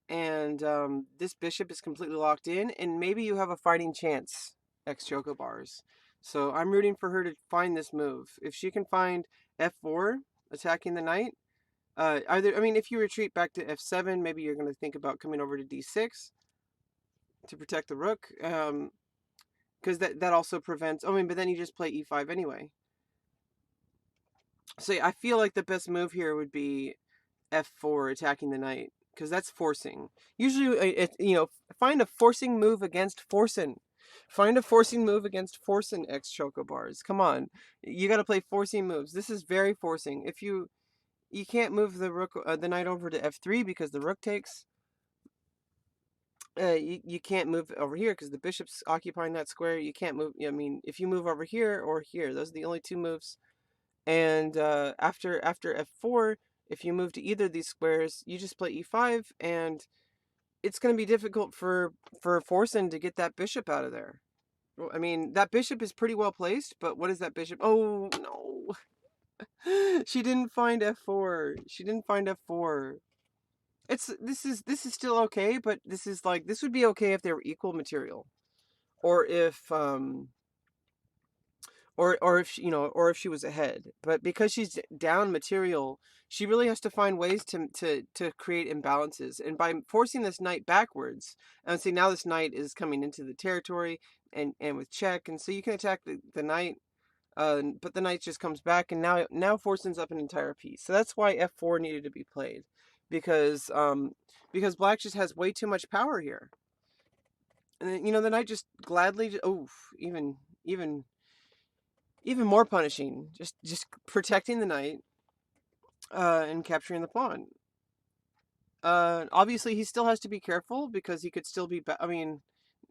Speaker 1: and this bishop is completely locked in, and maybe you have a fighting chance, ex Chocobars. So I'm rooting for her to find this move. If she can find f4, attacking the knight, I mean, if you retreat back to f7, maybe you're going to think about coming over to d6. to protect the rook. Because that also prevents. I mean, but then you just play e5 anyway. So yeah, I feel like the best move here would be f4, attacking the knight, because that's forcing. Usually, find a forcing move against forcing. Find a forcing move against forcing X Chocobars. Come on, you got to play forcing moves. This is very forcing. If you can't move the rook, the knight over to f3 because the rook takes. You can't move over here because the bishop's occupying that square. You can't move. I mean, if you move over here or here, those are the only two moves. And after f4, if you move to either of these squares, you just play e5, and it's going to be difficult for Forsen to get that bishop out of there. Well, I mean, that bishop is pretty well placed, but what is that bishop? Oh, no. She didn't find f4. She didn't find f4. This is still okay, but this would be okay if they were equal material. Or if or if or if she was ahead. But because she's down material, she really has to find ways to create imbalances. And by forcing this knight backwards, and see now this knight is coming into the territory and with check, and so you can attack the knight. But the knight just comes back, and now Forsen's up an entire piece. So that's why f4 needed to be played, because black just has way too much power here. And then, the knight just gladly, even even more punishing. Just protecting the knight, and capturing the pawn. Obviously he still has to be careful because he could still be. I mean,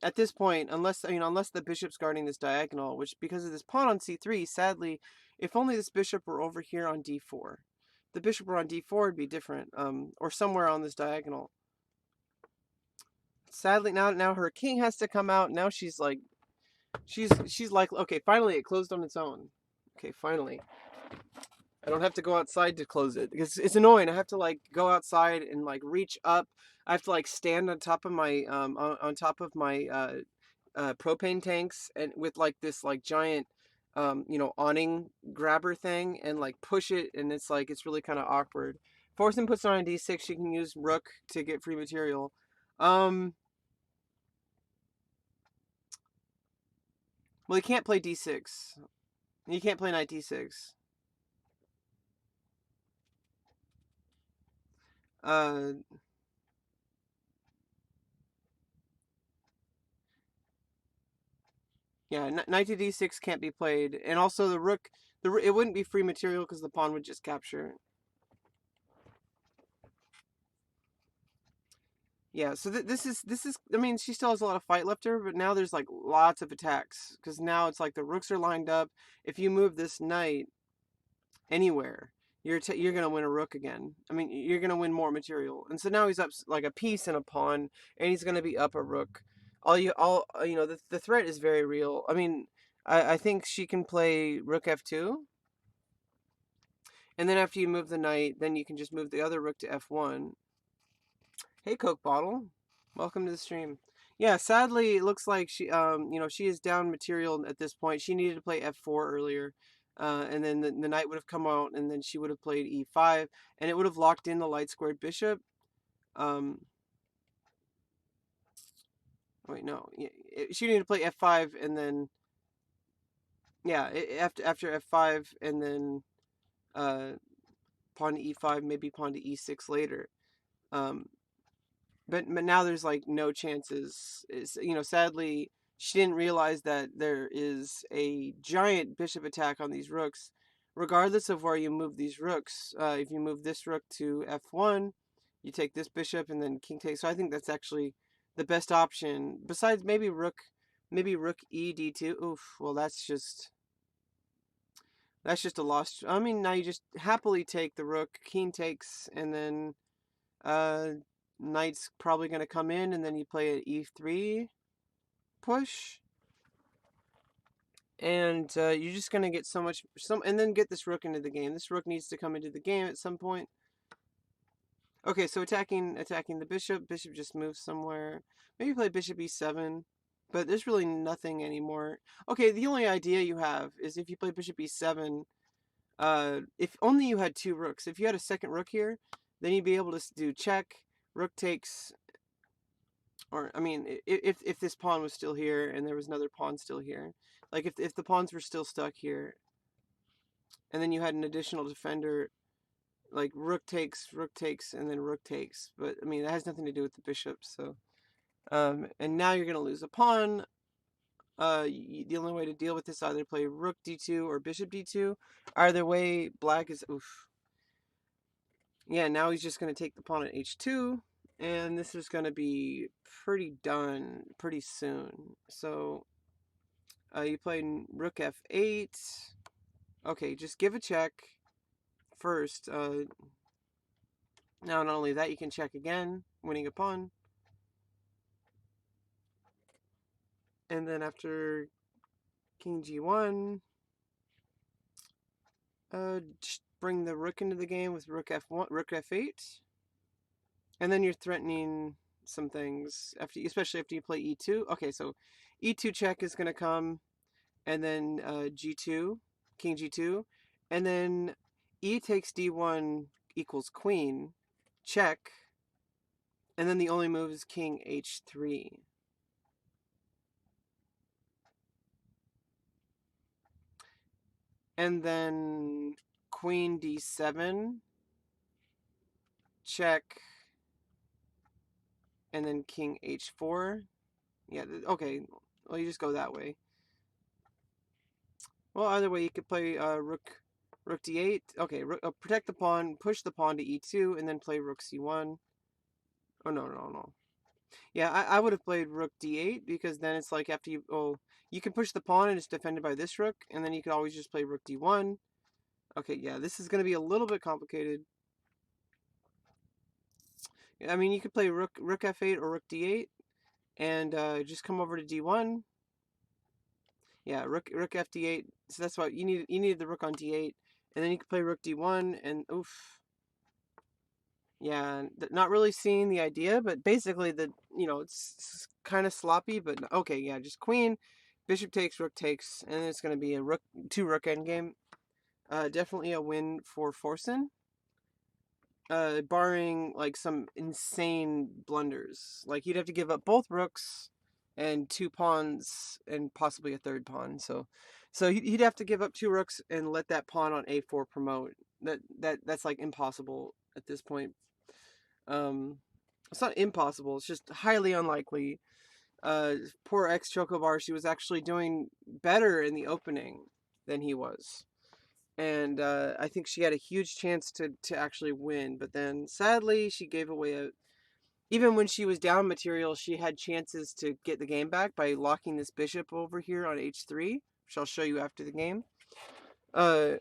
Speaker 1: at this point, unless the bishop's guarding this diagonal, which because of this pawn on c3, sadly, if only this bishop were over here on d4, the bishop were on d4 would be different. Or somewhere on this diagonal. Sadly, now her king has to come out. Now she's like, okay, finally it closed on its own. Okay, finally. I don't have to go outside to close it because it's annoying. I have to like go outside and like reach up. I have to like stand on top of my on top of my propane tanks and with like this like giant awning grabber thing and like push it, and it's really kind of awkward. Forsen puts on d6. You can use rook to get free material. Well, you can't play d6. You can't play knight d6. Uh, Yeah, knight to d6 can't be played, and also the rook, it wouldn't be free material because the pawn would just capture. Yeah, so this is. I mean, she still has a lot of fight left her, but now there's like lots of attacks because now it's like the rooks are lined up. If you move this knight anywhere, you're gonna win a rook again. I mean, you're gonna win more material, and so now he's up like a piece and a pawn, and he's gonna be up a rook. The threat is very real. I mean, I think she can play rook f2. And then after you move the knight, then you can just move the other rook to f1. Hey, Coke Bottle. Welcome to the stream. Yeah, sadly, it looks like she is down material at this point. She needed to play f4 earlier. And then the knight would have come out, and then she would have played e5, and it would have locked in the light squared bishop. Wait, no. She needed to play f5, and then, yeah, after f5, and then pawn to e5, maybe pawn to e6 later. But now there's like no chances. Sadly, she didn't realize that there is a giant bishop attack on these rooks, regardless of where you move these rooks. If you move this rook to f1, you take this bishop and then king takes. So I think that's actually the best option. Besides maybe rook e d2. Oof. Well, that's just a lost. I mean, now you just happily take the rook. King takes, and then uh, knight's probably going to come in, and then you play an e3 push. And you're just going to get and then get this rook into the game. This rook needs to come into the game at some point. Okay, so attacking the bishop. Bishop just moves somewhere. Maybe play bishop e7. But there's really nothing anymore. Okay, the only idea you have is if you play bishop e7, if only you had two rooks. If you had a second rook here, then you'd be able to do check, rook takes, Or I mean, if this pawn was still here and there was another pawn still here, like if the pawns were still stuck here, and then you had an additional defender, like rook takes, and then rook takes. But I mean, that has nothing to do with the bishop. So, and now you're gonna lose a pawn. The only way to deal with this either play rook d2 or bishop d2. Either way, black is oof. Yeah, now he's just gonna take the pawn at h2, and this is gonna be pretty done pretty soon. So, you played rook f8. Okay, just give a check first. Now, not only that, you can check again, winning a pawn. And then after king g1, just bring the rook into the game with rook f1, rook f8. And then you're threatening some things, after, especially after you play e2. Okay, so e2 check is going to come, and then g2, king g2. And then e takes d1 equals queen, check. And then the only move is king h3. And then queen d7, check, and then king h4. Yeah, okay, well, you just go that way. Well, either way, you could play rook d8. Okay, protect the pawn, push the pawn to e2, and then play rook c1. Oh, no. Yeah, I would have played rook d8, because then it's like after you can push the pawn and it's defended by this rook, and then you could always just play rook d1. Okay, yeah, this is going to be a little bit complicated. I mean, you could play rook f8 or rook d8, and just come over to d1. Yeah, rook f d8. So that's why you needed the rook on d8, and then you could play rook d1, and oof. Yeah, not really seeing the idea, but basically it's kind of sloppy. But okay, yeah, just queen, bishop takes, rook takes, and it's going to be a two rook endgame. Definitely a win for Forsen. Barring like some insane blunders. Like you'd have to give up both rooks and two pawns and possibly a third pawn. So he'd have to give up two rooks and let that pawn on a4 promote. That's like impossible at this point. It's not impossible. It's just highly unlikely. Poor ex Chocobar, she was actually doing better in the opening than he was. And I think she had a huge chance to actually win, but then sadly she gave away even when she was down material, she had chances to get the game back by locking this bishop over here on h3, which I'll show you after the game.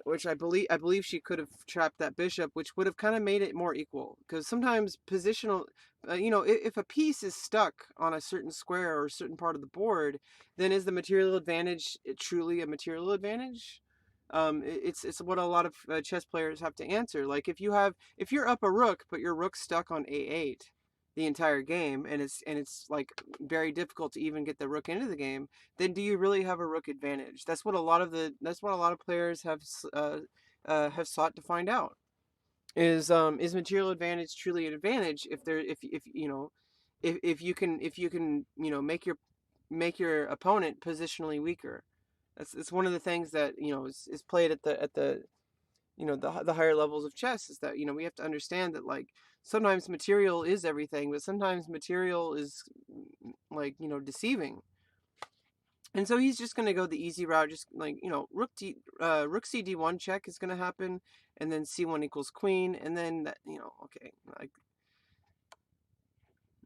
Speaker 1: Which I believe she could have trapped that bishop, which would have kind of made it more equal. Because sometimes positional, if a piece is stuck on a certain square or a certain part of the board, then is the material advantage truly a material advantage? It's what a lot of chess players have to answer. Like if you're up a rook, but your rook's stuck on a8 the entire game, and it's like very difficult to even get the rook into the game, then do you really have a rook advantage? That's what a lot of players have sought to find out. Is material advantage truly an advantage if you can make your opponent positionally weaker? It's one of the things that is played at the the higher levels of chess, is that we have to understand that like sometimes material is everything, but sometimes material is like deceiving. And so he's just going to go the easy route, just like rook c d1 check is going to happen, and then c1 equals queen, and then that okay, like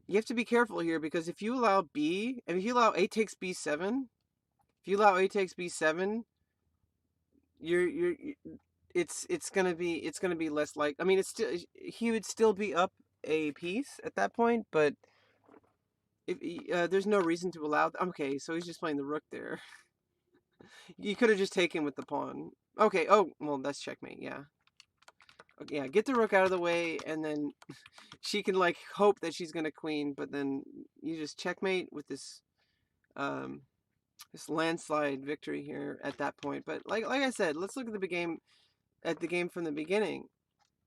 Speaker 1: you have to be careful here, because if you allow if you allow a takes b7, if you allow a takes b7, you're it's gonna be less like, I mean, it's still, he would still be up a piece at that point, but if there's no reason to allow. Okay, so he's just playing the rook there. You could have just taken with the pawn. Okay, oh well, that's checkmate. Yeah. Okay, yeah, get the rook out of the way, and then she can like hope that she's gonna queen, but then you just checkmate with this landslide victory here at that point. But like I said, let's look at the game from the beginning.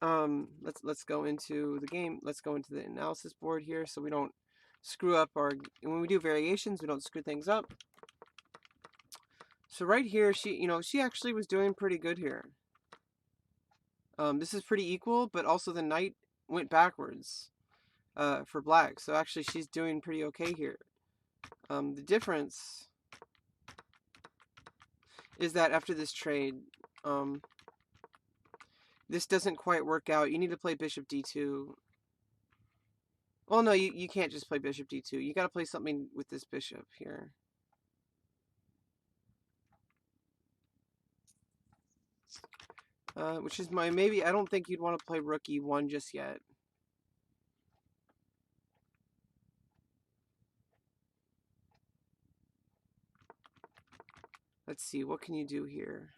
Speaker 1: Let's go into the game. Let's go into the analysis board here, so we don't screw up our, when we do variations, we don't screw things up. So right here, she actually was doing pretty good here. This is pretty equal, but also the knight went backwards for black. So actually she's doing pretty okay here. The difference is that after this trade, this doesn't quite work out. You need to play bishop d2. Well, no, you can't just play bishop d2. You got to play something with this bishop here. Which is maybe, I don't think you'd want to play rook e1 just yet. Let's see, what can you do here?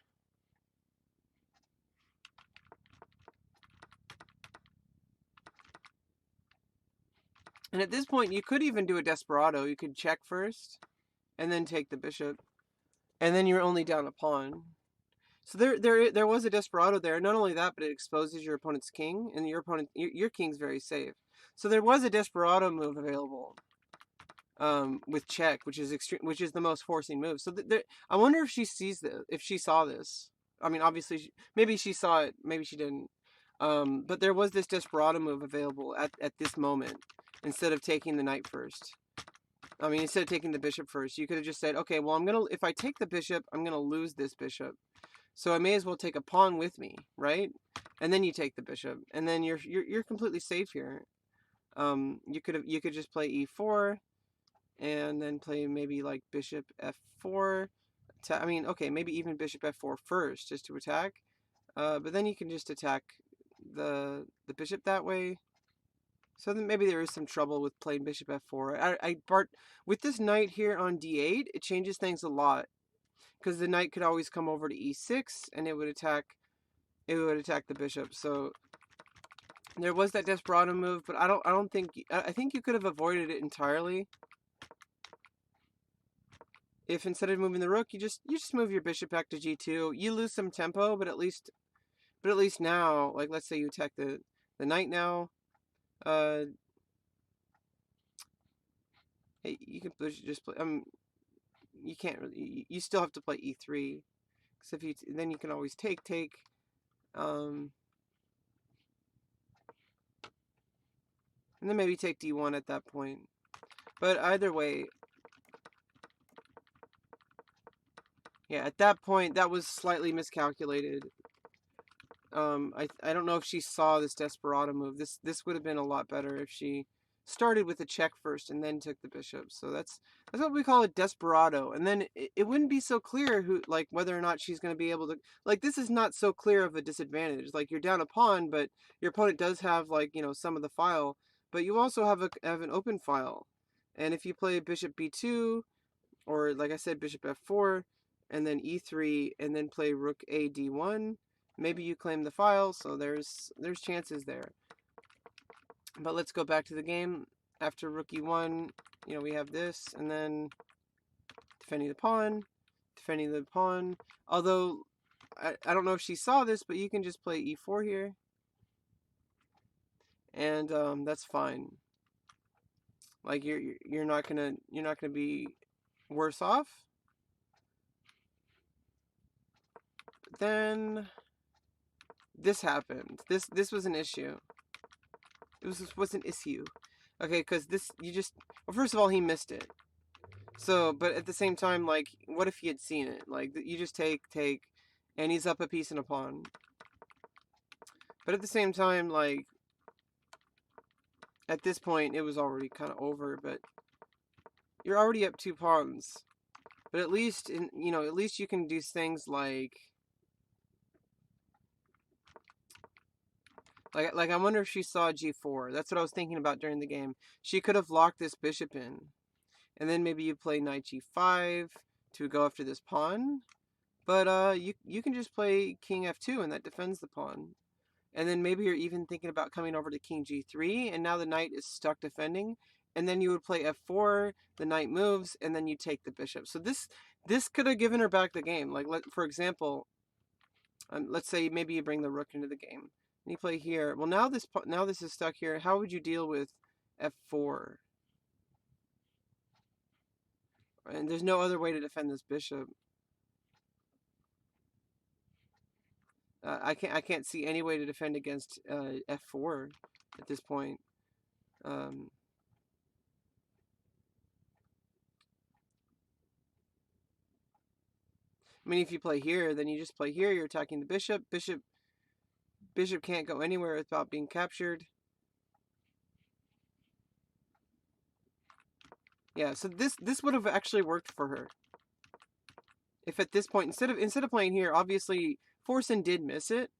Speaker 1: And at this point, you could even do a desperado. You could check first, and then take the bishop, and then you're only down a pawn. So there was a desperado there. Not only that, but it exposes your opponent's king, and your king's very safe. So there was a desperado move available with check, which is the most forcing move. So I wonder if she sees this, if she saw this. I mean, obviously, maybe she saw it, maybe she didn't. But there was this desperado move available at this moment instead of taking the knight first. I mean, instead of taking the bishop first, you could have just said, okay, well, if I take the bishop, I'm gonna lose this bishop. So I may as well take a pawn with me, right? And then you take the bishop, and then you're completely safe here. You could just play e4, and then play maybe like bishop f4. I mean, okay, maybe even bishop f4 first, just to attack. But then you can just attack the bishop that way. So then maybe there is some trouble with playing bishop f4. With this knight here on d8, it changes things a lot, because the knight could always come over to e6 and it would attack the bishop. So there was that desperado move, but I think you could have avoided it entirely if instead of moving the rook, you just move your bishop back to g2. You lose some tempo, but at least now, like, let's say you attack the knight now. Hey, you can just play. You can't really. You still have to play e3, because then you can always take. And then maybe take d1 at that point. But either way, yeah, at that point that was slightly miscalculated. I don't know if she saw this desperado move. This would have been a lot better if she started with a check first and then took the bishop. So that's what we call a desperado. And then it wouldn't be so clear whether or not she's going to be able to, this is not so clear of a disadvantage. Like, you're down a pawn, but your opponent does have some of the file, but you also have an open file. And if you play bishop b2, or like I said, bishop f4, and then e3, and then play rook a d1, maybe you claim the file. So there's chances there. But let's go back to the game. After rook e1, we have this, and then defending the pawn. Although I don't know if she saw this, but you can just play e4 here, and that's fine. Like, you're not gonna be worse off. But then this happened. This was an issue. This was an issue. Okay, because well, first of all, he missed it. So, but at the same time, like, what if he had seen it? Like, you just take, and he's up a piece and a pawn. But at the same time, like, at this point, it was already kind of over, but you're already up 2 pawns. But at least, at least you can do things like I wonder if she saw g4. That's what I was thinking about during the game. She could have locked this bishop in, and then maybe you play knight g5 to go after this pawn. But you can just play king f2, and that defends the pawn. And then maybe you're even thinking about coming over to king g3, and now the knight is stuck defending. And then you would play f4, the knight moves, and then you take the bishop. So this could have given her back the game. Like, for example, let's say maybe you bring the rook into the game. And you play here. Well, now this is stuck here. How would you deal with f4? And there's no other way to defend this bishop. I can't see any way to defend against f4 at this point. Um, I mean, if you play here, then you just play here. You're attacking the bishop. Bishop can't go anywhere without being captured. Yeah, so this would have actually worked for her. If at this point, instead of playing here, obviously Forsen did miss it,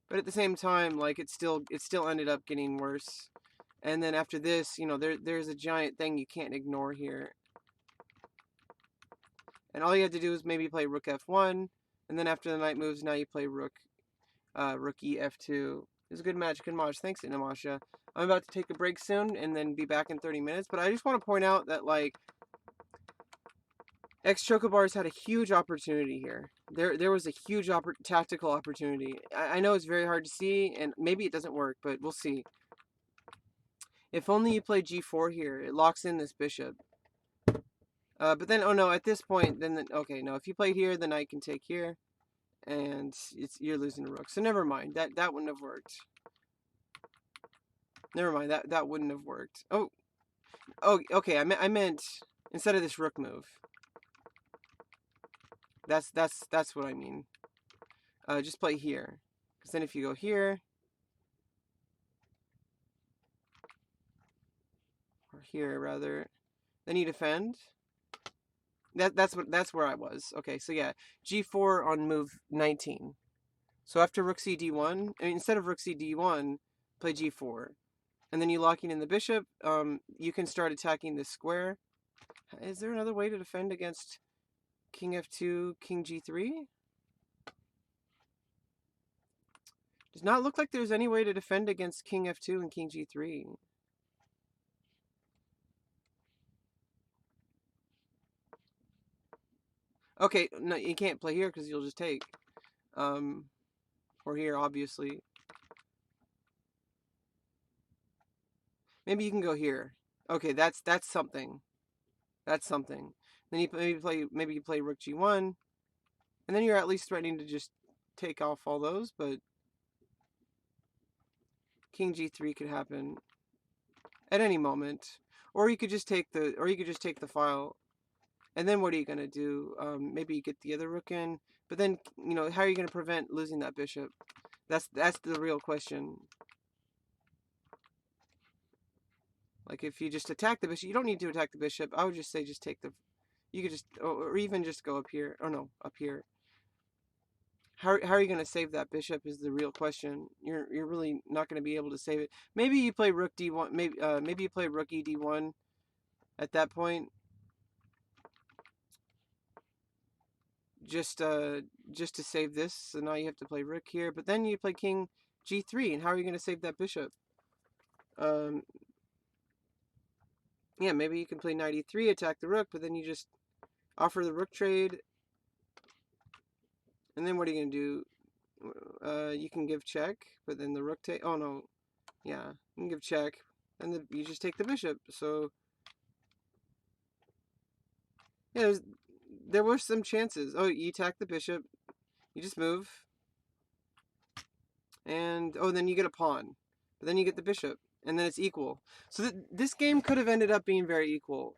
Speaker 1: but at the same time, like it still ended up getting worse. And then after this, you know, there's a giant thing you can't ignore here. And all you have to do is maybe play rook f1, and then after the knight moves, now you play rook e f2. It's a good match, good match. Thanks, Inamasha. I'm about to take a break soon and then be back in 30 minutes. But I just want to point out that, like, X-Chocobars had a huge opportunity here. There was a huge tactical opportunity. I know it's very hard to see, and maybe it doesn't work, but we'll see. If only you play g4 here. It locks in this bishop. But then, oh no, at this point, then, okay, no. If you play here, the knight can take here, and you're losing the rook. So never mind. That wouldn't have worked. Never mind. That wouldn't have worked. Oh, okay. I meant instead of this rook move. That's what I mean. Just play here, because then if you go here or here rather, then you defend. That's where I was. Okay, so yeah, g4 on move 19. So after rook c d1, I mean, instead of rook c d1, play g4, and then you locking in the bishop. You can start attacking this square. Is there another way to defend against king f2, king g3? Does not look like there's any way to defend against king f2 and king g3. Okay, no, you can't play here because you'll just take. Or here, obviously. Maybe you can go here. Okay, that's something. That's something. Then you maybe you play rook g1, and then you're at least threatening to just take off all those. But king g3 could happen at any moment, or you could just take the file. And then what are you gonna do? Maybe you get the other rook in, but then you know how are you gonna prevent losing that bishop? That's the real question. Like if you just attack the bishop, you don't need to attack the bishop. I would just say just take the. You could just, or even just go up here. Oh no, up here. How are you gonna save that bishop is the real question. You're really not gonna be able to save it. Maybe you play rook d1. Maybe you play rook e d1 at that point. Just to save this. So now you have to play rook here, but then you play king g3, and how are you gonna save that bishop? Yeah, maybe you can play knight e3, attack the rook, but then you just offer the rook trade. And then what are you going to do? You can give check, but then the rook take... Oh, no. Yeah, you can give check. And you just take the bishop. So, yeah, there were some chances. Oh, you attack the bishop. You just move. And, oh, then you get a pawn. But then you get the bishop. And then it's equal. So this game could have ended up being very equal.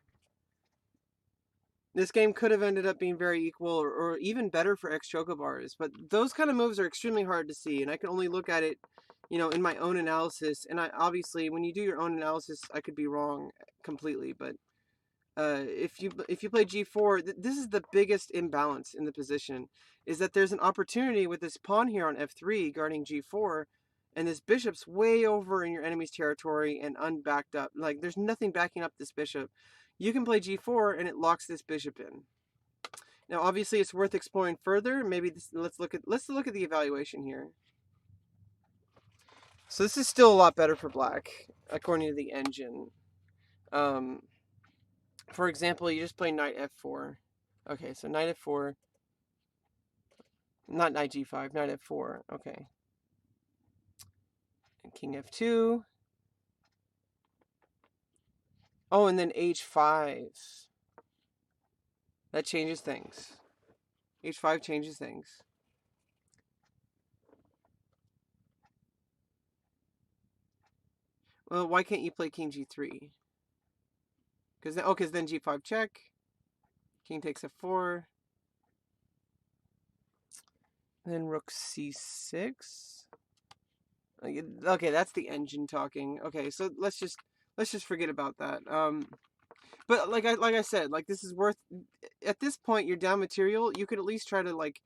Speaker 1: This game could have ended up being very equal or even better for X-Chocobars, but those kind of moves are extremely hard to see, and I can only look at it, you know, in my own analysis. And obviously, when you do your own analysis, I could be wrong completely, but if you play g4, this is the biggest imbalance in the position, is that there's an opportunity with this pawn here on f3 guarding g4, and this bishop's way over in your enemy's territory and unbacked up. Like, there's nothing backing up this bishop. You can play g4 and it locks this bishop in. Now, obviously, it's worth exploring further. Maybe let's look at the evaluation here. So this is still a lot better for black, according to the engine. For example, you just play knight f4. Okay, so knight f4. Not knight g5, knight f4. Okay. And king f2. Oh, and then h5. That changes things. H5 changes things. Well, why can't you play king g3? Because then g5 check. King takes f4. Then rook c6. Okay, that's the engine talking. Okay, so let's just forget about that. But like I said, like this is worth. At this point, you're down material. You could at least try to like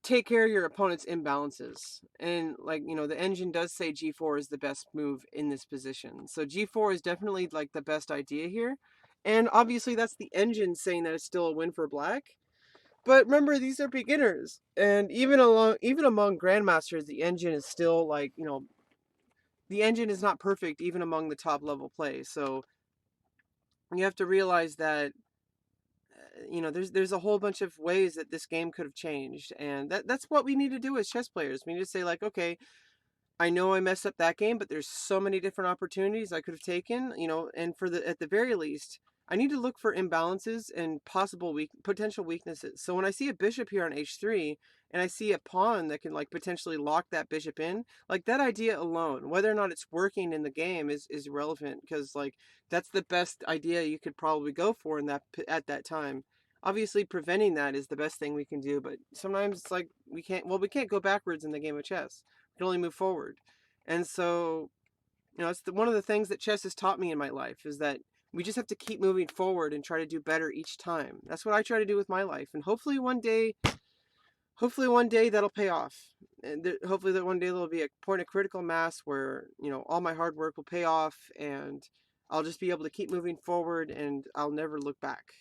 Speaker 1: take care of your opponent's imbalances. And like the engine does say g4 is the best move in this position. So g4 is definitely like the best idea here. And obviously that's the engine saying that it's still a win for black. But remember, these are beginners, and even among grandmasters, the engine is still like the engine is not perfect even among the top level play. So you have to realize that there's a whole bunch of ways that this game could have changed, and that's what we need to do as chess players. We need to say like, okay, I know I messed up that game, but there's so many different opportunities I could have taken, and at the very least, I need to look for imbalances and possible potential weaknesses. So when I see a bishop here on h3 and I see a pawn that can like potentially lock that bishop in, like that idea alone, whether or not it's working in the game is irrelevant, because like that's the best idea you could probably go for at that time. Obviously preventing that is the best thing we can do, but sometimes it's like we can't go backwards in the game of chess. We can only move forward. And so, it's one of the things that chess has taught me in my life is that we just have to keep moving forward and try to do better each time. That's what I try to do with my life. And hopefully one day that'll pay off. And hopefully that one day there'll be a point of critical mass where, all my hard work will pay off and I'll just be able to keep moving forward and I'll never look back.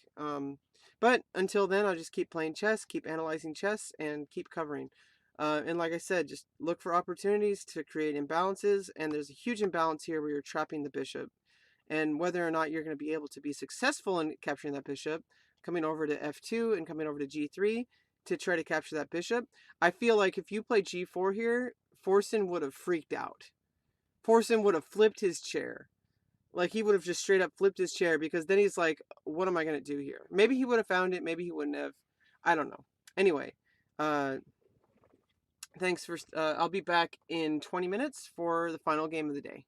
Speaker 1: But until then, I'll just keep playing chess, keep analyzing chess, and keep covering. And like I said, just look for opportunities to create imbalances. And there's a huge imbalance here where you're trapping the bishop. And whether or not you're going to be able to be successful in capturing that bishop, coming over to f2 and coming over to g3 to try to capture that bishop, I feel like if you play g4 here, Forsen would have freaked out. Forsen would have flipped his chair. Like, he would have just straight up flipped his chair, because then he's like, what am I going to do here? Maybe he would have found it. Maybe he wouldn't have. I don't know. Anyway, thanks for... I'll be back in 20 minutes for the final game of the day.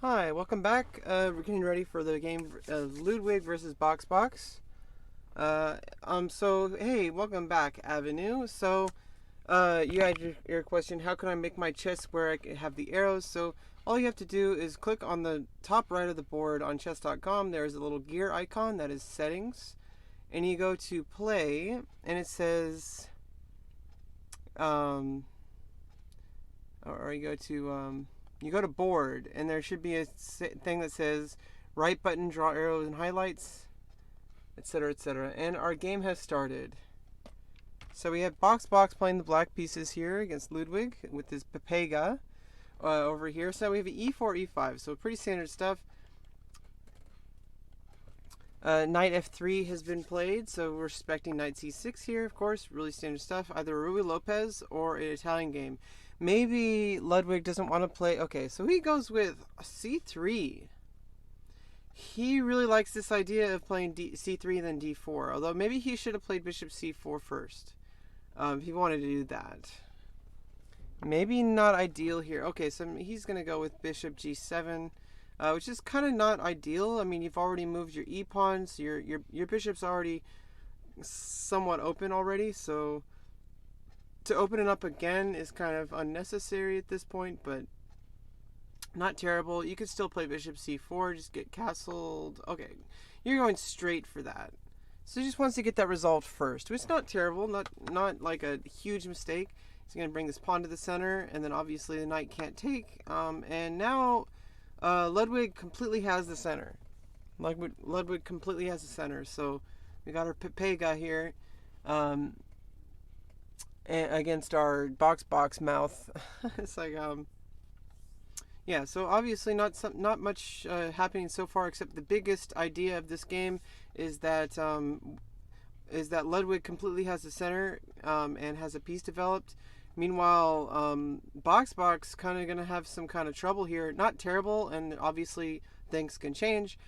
Speaker 1: Hi, welcome back. We're getting ready for the game of Ludwig versus Box. So, hey, welcome back, Avenue. So, you had your question, how can I make my chess where I have the arrows? So, all you have to do is click on the top right of the board on chess.com. There's a little gear icon that is settings. And you go to play, and it says, or you go to board, and there should be a thing that says right button, draw arrows and highlights, etc., etc. And our game has started. So we have Box playing the black pieces here against Ludwig with his Pepega over here. So we have e4, e5, so pretty standard stuff. Knight f3 has been played, so we're expecting knight c6 here, of course. Really standard stuff. Either a Ruy Lopez or an Italian game. Maybe Ludwig doesn't want to play... Okay, so he goes with c3. He really likes this idea of playing c3 then d4. Although maybe he should have played bishop c4 first. If he wanted to do that. Maybe not ideal here. Okay, so he's going to go with bishop g7. Which is kind of not ideal. I mean, you've already moved your e-pawn, so your bishop's already somewhat open already, so to open it up again is kind of unnecessary at this point, but not terrible. You could still play bishop c4, just get castled. Okay, you're going straight for that. So he just wants to get that resolved first, which is not terrible, not like a huge mistake. He's going to bring this pawn to the center, and then obviously the knight can't take, and now... Ludwig completely has the center. Ludwig completely has the center. So we got our Pega here against our box mouth. It's like yeah. So obviously not much happening so far, except the biggest idea of this game is that Ludwig completely has the center and has a piece developed. Meanwhile, Box kind of going to have some kind of trouble here. Not terrible, and obviously things can change.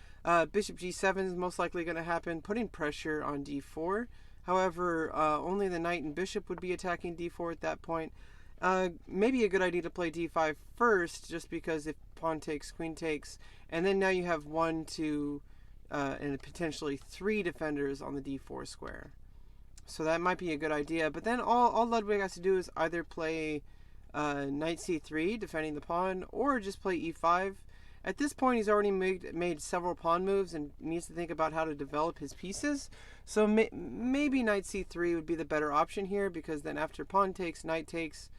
Speaker 1: Bishop g7 is most likely going to happen, putting pressure on d4. However, only the knight and bishop would be attacking d4 at that point. Maybe a good idea to play d5 first, just because if pawn takes, queen takes, and then now you have 1, 2, and potentially 3 defenders on the d4 square. So that might be a good idea. But then all Ludwig has to do is either play knight c3, defending the pawn, or just play e5. At this point, he's already made several pawn moves and needs to think about how to develop his pieces. So maybe knight c3 would be the better option here, because then after pawn takes, knight takes,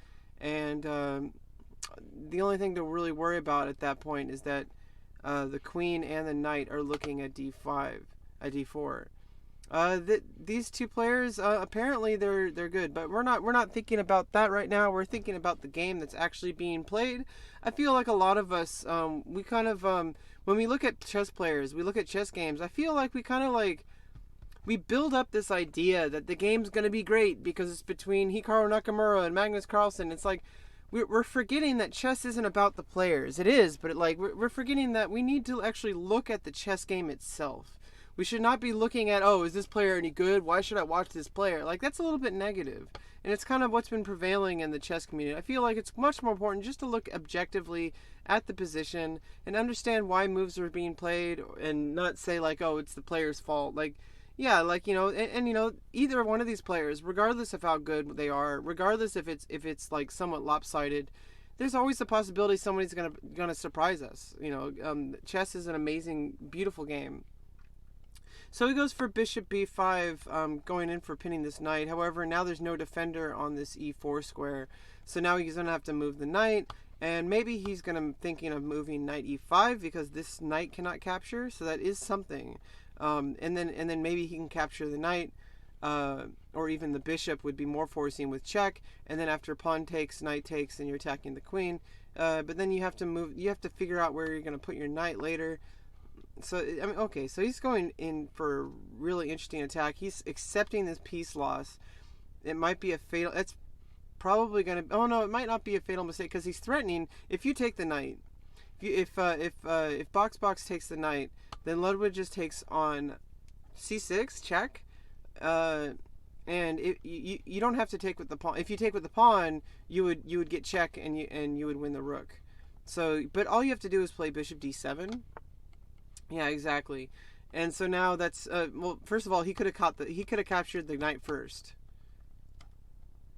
Speaker 1: and the only thing to really worry about at that point is that the queen and the knight are looking at d5, at d4. These two players apparently they're good, but we're not thinking about that right now. We're thinking about the game that's actually being played. I feel like a lot of us we kind of when we look at chess players, we look at chess games. I feel like we kind of like we build up this idea that the game's gonna be great because it's between Hikaru Nakamura and Magnus Carlsen. It's like we're forgetting that chess isn't about the players. It is, but we're forgetting that we need to actually look at the chess game itself. We should not be looking at, oh, is this player any good? Why should I watch this player? Like, that's a little bit negative. And it's kind of what's been prevailing in the chess community. I feel like it's much more important just to look objectively at the position and understand why moves are being played and not say, like, oh, it's the player's fault. Like, yeah, like, and either one of these players, regardless of how good they are, regardless if it's like somewhat lopsided, there's always the possibility somebody's gonna surprise us. Chess is an amazing, beautiful game. So he goes for bishop b5, going in for pinning this knight. However, now there's no defender on this e4 square. So now he's going to have to move the knight. And maybe he's thinking of moving knight e5 because this knight cannot capture. So that is something. And then maybe he can capture the knight. Or even the bishop would be more forcing with check. And then after pawn takes, knight takes, and you're attacking the queen. But then you have to figure out where you're going to put your knight later. So, I mean, okay, so he's going in for a really interesting attack. He's accepting this piece loss. It might be a fatal... It's probably going to... Oh, no, it might not be a fatal mistake because he's threatening... If you take the knight... If Box takes the knight, then Ludwig just takes on c6, check. And you don't have to take with the pawn. If you take with the pawn, you would get check and you would win the rook. So, but all you have to do is play bishop d7. Yeah, exactly. And so now that's well. First of all, he could have captured the knight first.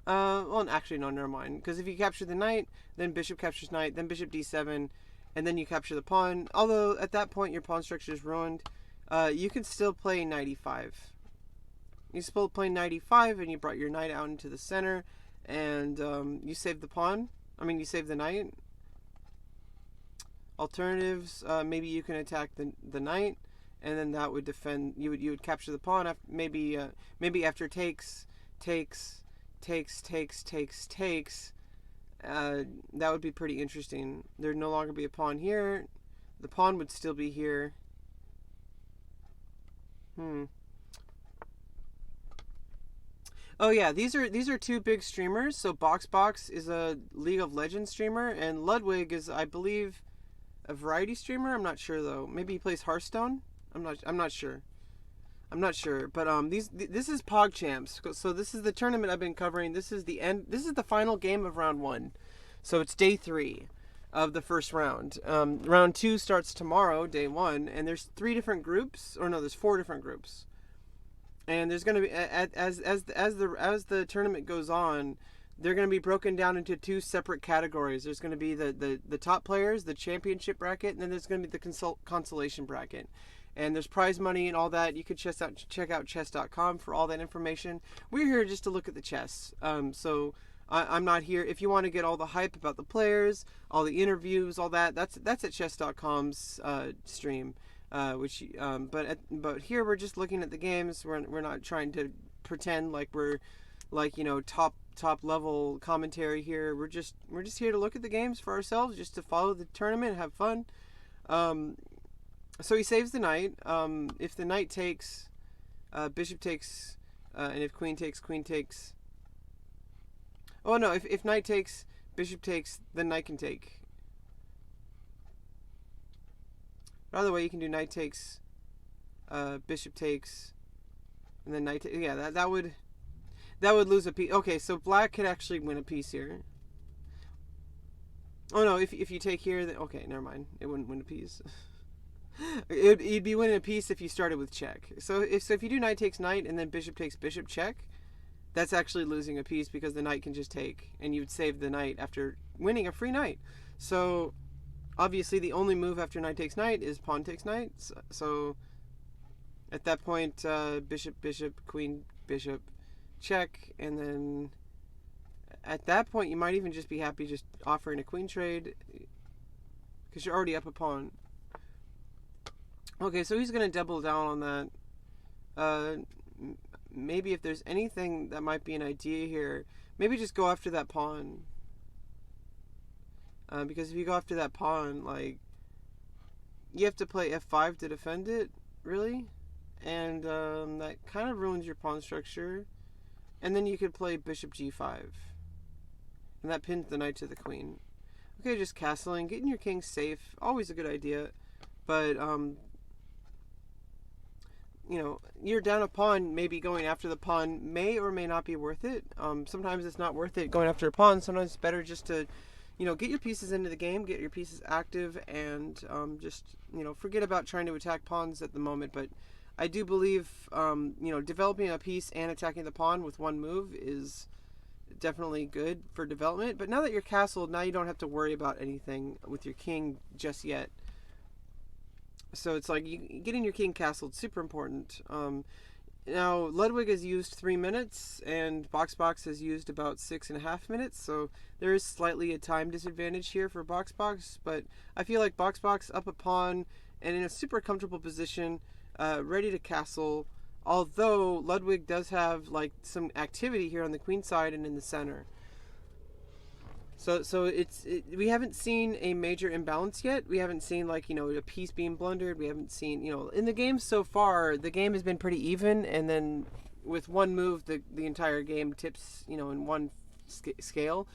Speaker 1: Well, actually, no, never mind. Because if you capture the knight, then bishop captures knight, then bishop d7, and then you capture the pawn. Although at that point your pawn structure is ruined, you can still play knight e5. You still play knight e5, and you brought your knight out into the center, and you save the pawn. I mean, you save the knight. Alternatives, maybe you can attack the knight, and then that would defend. You would capture the pawn. After, maybe after takes. That would be pretty interesting. There'd no longer be a pawn here. The pawn would still be here. Hmm. Oh yeah, these are two big streamers. So BoxBox is a League of Legends streamer, and Ludwig is, I believe, a variety streamer. I'm not sure though. Maybe he plays Hearthstone. I'm not sure. I'm not sure. But this is Pogchamps. So this is the tournament I've been covering. This is the end. This is the final game of round 1. So it's day 3 of the first round. Round 2 starts tomorrow, day 1, and there's 3 different groups, or no, there's 4 different groups. And there's going to be, as the tournament goes on, they're going to be broken down into 2 separate categories. There's going to be the top players, the championship bracket, and then there's going to be the consolation bracket. And there's prize money and all that. You could check out chess.com for all that information. We're here just to look at the chess. So I'm not here. If you want to get all the hype about the players, all the interviews, all that, that's at chess.com's stream. But here we're just looking at the games. We're not trying to pretend like we're top level commentary here. We're just here to look at the games for ourselves, just to follow the tournament, have fun. So he saves the knight. If the knight takes, bishop takes, and if queen takes. Oh no! If knight takes, bishop takes, then knight can take. But either way, you can do knight takes, bishop takes, and then knight. Yeah, that would lose a piece. Okay, so black could actually win a piece here. Oh no! If you take here, then okay, never mind. It wouldn't win a piece. You'd be winning a piece if you started with check. So if you do knight takes knight and then bishop takes bishop check, that's actually losing a piece because the knight can just take, and you would save the knight after winning a free knight. So obviously the only move after knight takes knight is pawn takes knight. So at that point, bishop, queen, bishop, check, and then at that point you might even just be happy just offering a queen trade because you're already up a pawn. Okay, so he's going to double down on that. Maybe if there's anything that might be an idea here, maybe just go after that pawn. Because if you go after that pawn, like, you have to play f5 to defend it, really? And that kind of ruins your pawn structure. And then you could play bishop g5. And that pins the knight to the queen. Okay, just castling, getting your king safe, always a good idea. But, you're down a pawn, maybe going after the pawn may or may not be worth it. Sometimes it's not worth it going after a pawn. Sometimes it's better just to, get your pieces into the game, get your pieces active, and just, forget about trying to attack pawns at the moment. But I do believe, developing a piece and attacking the pawn with one move is definitely good for development. But now that you're castled, now you don't have to worry about anything with your king just yet. So it's like getting your king castled, super important. Now, Ludwig has used 3 minutes, and BoxBox has used about 6.5 minutes, so there is slightly a time disadvantage here for BoxBox, but I feel like BoxBox up a pawn and in a super comfortable position, ready to castle, although Ludwig does have like some activity here on the queen side and in the center. So we haven't seen a major imbalance yet. We haven't seen a piece being blundered. We haven't seen in the game so far. The game has been pretty even, and then with one move, the entire game tips in one scale.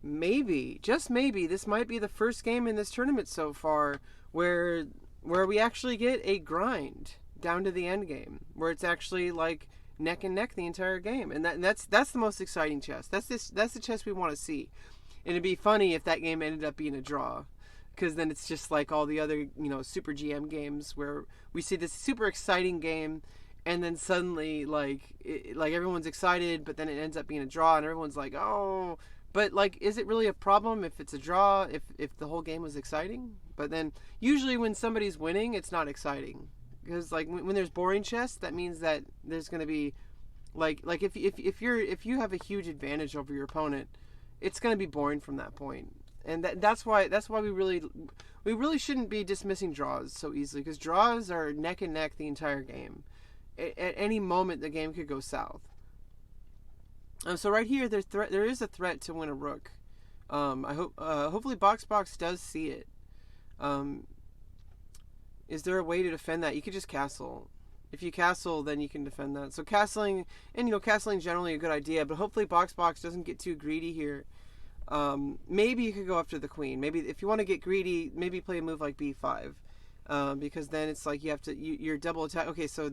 Speaker 1: Maybe, just maybe, this might be the first game in this tournament so far where we actually get a grind down to the end game, where it's actually like neck and neck the entire game, and that's the most exciting chess. That's the chess we want to see. And it'd be funny if that game ended up being a draw, because then it's just like all the other, Super GM games where we see this super exciting game, and then suddenly, like everyone's excited, but then it ends up being a draw, and everyone's like, oh, but is it really a problem if it's a draw, if the whole game was exciting? But then usually when somebody's winning, it's not exciting, because when there's boring chess, that means that there's going to be if you have a huge advantage over your opponent, it's going to be boring from that point. And that's why we really shouldn't be dismissing draws so easily, because draws are neck and neck the entire game. At any moment, the game could go south. So right here, there is a threat to win a rook. Hopefully BoxBox does see it. Is there a way to defend that? You could just castle. If you castle, then you can defend that. So castling, and castling is generally a good idea, but hopefully Box doesn't get too greedy here. Maybe you could go after the queen. Maybe if you want to get greedy, maybe play a move like b5, because then it's like you have to you're double attack. Okay, so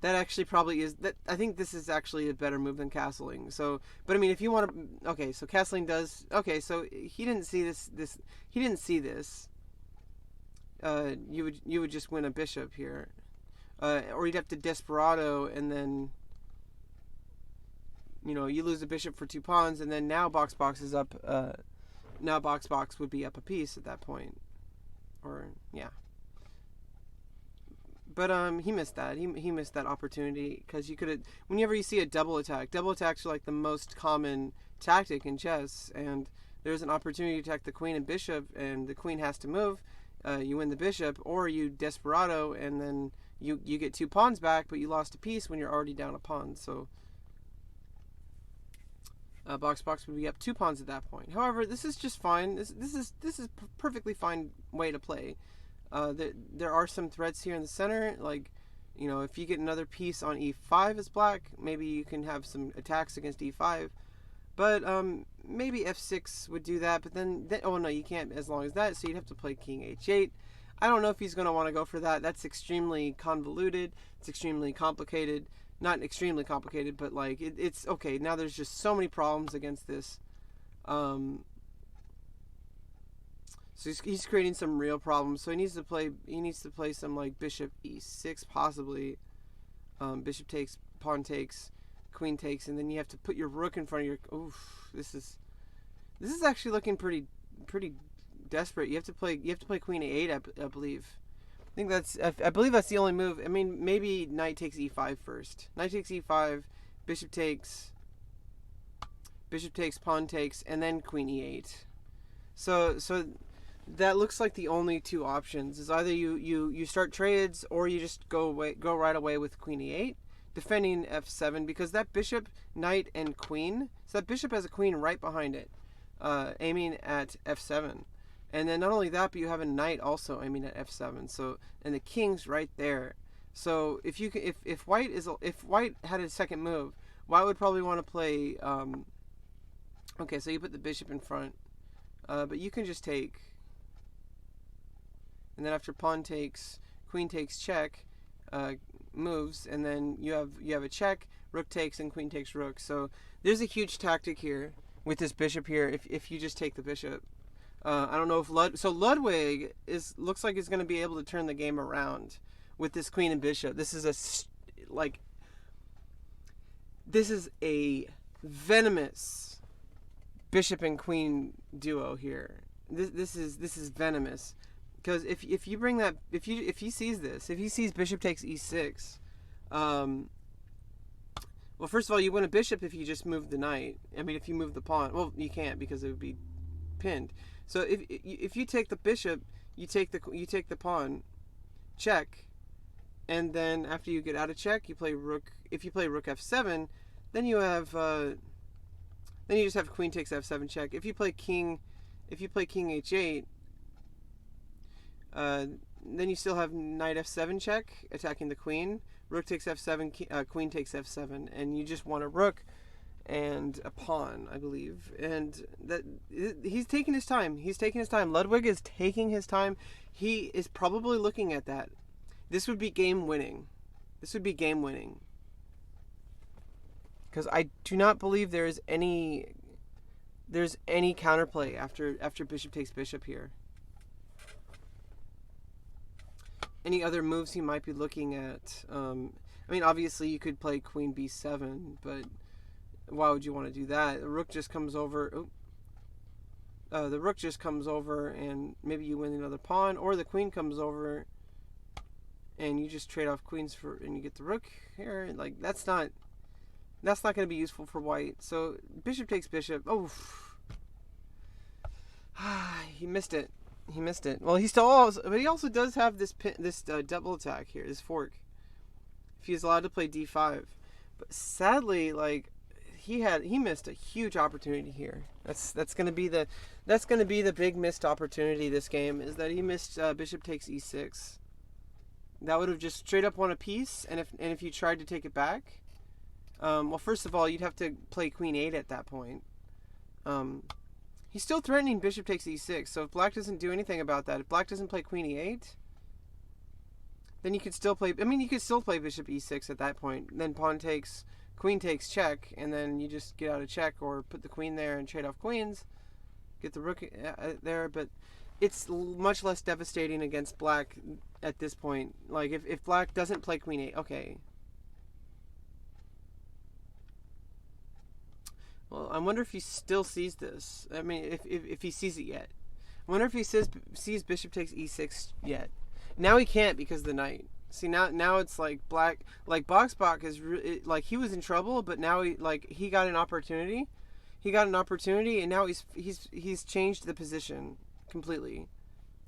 Speaker 1: that actually probably is that. I think this is actually a better move than castling. So, but I mean, if you want to, okay, so castling does. Okay, so he didn't see this. He didn't see this. You would just win a bishop here, or you'd have to desperado, and then you lose a bishop for 2 pawns, and then now Box is up. Now Box would be up a piece at that point, or yeah. But he missed that. He missed that opportunity because you could have. Whenever you see a double attacks are like the most common tactic in chess, and there's an opportunity to attack the queen and bishop, and the queen has to move. You win the bishop, or you desperado, and then you get 2 pawns back, but you lost a piece when you're already down a pawn. So Box would be up 2 pawns at that point. However, this is just fine. This is perfectly fine way to play. There are some threats here in the center, like if you get another piece on e5 as black, maybe you can have some attacks against e5. But maybe f6 would do that. But then oh no, you can't as long as that. So you'd have to play king h8. I don't know if he's going to want to go for that. That's extremely convoluted. It's extremely complicated. Not extremely complicated, but like it's okay. Now there's just so many problems against this. So he's creating some real problems. So he needs to play some like bishop e6 possibly. Bishop takes, pawn takes, queen takes, and then you have to put your rook in front of your. Oof, this is actually looking pretty desperate. You have to play queen a8, I believe. I believe that's the only move. I mean, maybe knight takes e5 first. Knight takes e5, bishop takes, pawn takes, and then queen e8. So that looks like the only 2 options. Is either you start trades, or you just go right away with queen e8, defending f7, because that bishop, knight, and queen. So that bishop has a queen right behind it, aiming at f7. And then not only that, but you have a knight also aiming at f7. So, and the king's right there. So if white had a second move, white would probably want to play. Okay, so you put the bishop in front, but you can just take. And then after pawn takes, queen takes check, moves, and then you have a check, rook takes, and queen takes rook. So there's a huge tactic here with this bishop here. If you just take the bishop. I don't know if Ludwig looks like he's going to be able to turn the game around with this queen and bishop. This is a venomous bishop and queen duo here. This is venomous, because if you bring that, if he sees bishop takes e6, well, first of all, you win a bishop if you just move the knight. I mean, if you move the pawn, well, you can't because it would be pinned. So if you take the bishop, you take the pawn, check, and then after you get out of check, you play rook. If you play rook f7, then you have then you just have queen takes f7 check. If you play king h8, then you still have knight f7 check, attacking the queen. Rook takes f7, queen takes f7, and you just want a rook and a pawn, I believe. And that he's taking his time. Ludwig is taking his time. He is probably looking at that. This would be game winning. Because I do not believe there's any counterplay after bishop takes bishop here. Any other moves he might be looking at? I mean, obviously you could play queen b7, but why would you want to do that? The rook just comes over. The rook just comes over, and maybe you win another pawn, or the queen comes over, and you just trade off queens and you get the rook here. Like that's not going to be useful for white. So bishop takes bishop. Oh, he missed it. Well, but he also does have this double attack here, this fork. If he's allowed to play d5, but sadly, like. He missed a huge opportunity here. That's going to be the big missed opportunity this game, is that he missed bishop takes e6. That would have just straight up won a piece, and if you tried to take it back, well, first of all, you'd have to play queen 8 at that point. He's still threatening bishop takes e6, so if black doesn't do anything about that, if black doesn't play queen e8, then you could still play, you could still play bishop e6 at that point. Then pawn takes, queen takes check, and then you just get out of check or put the queen there and trade off queens, get the rook there, but it's much less devastating against black at this point. Like, if black doesn't play queen 8, okay. Well, I wonder if he still sees this. I mean, if he sees it yet. I wonder if he sees bishop takes e6 yet. Now he can't because of the knight. See, now it's like black, like Boxbach is like, he was in trouble, but now he got an opportunity. He got an opportunity, and now he's changed the position completely.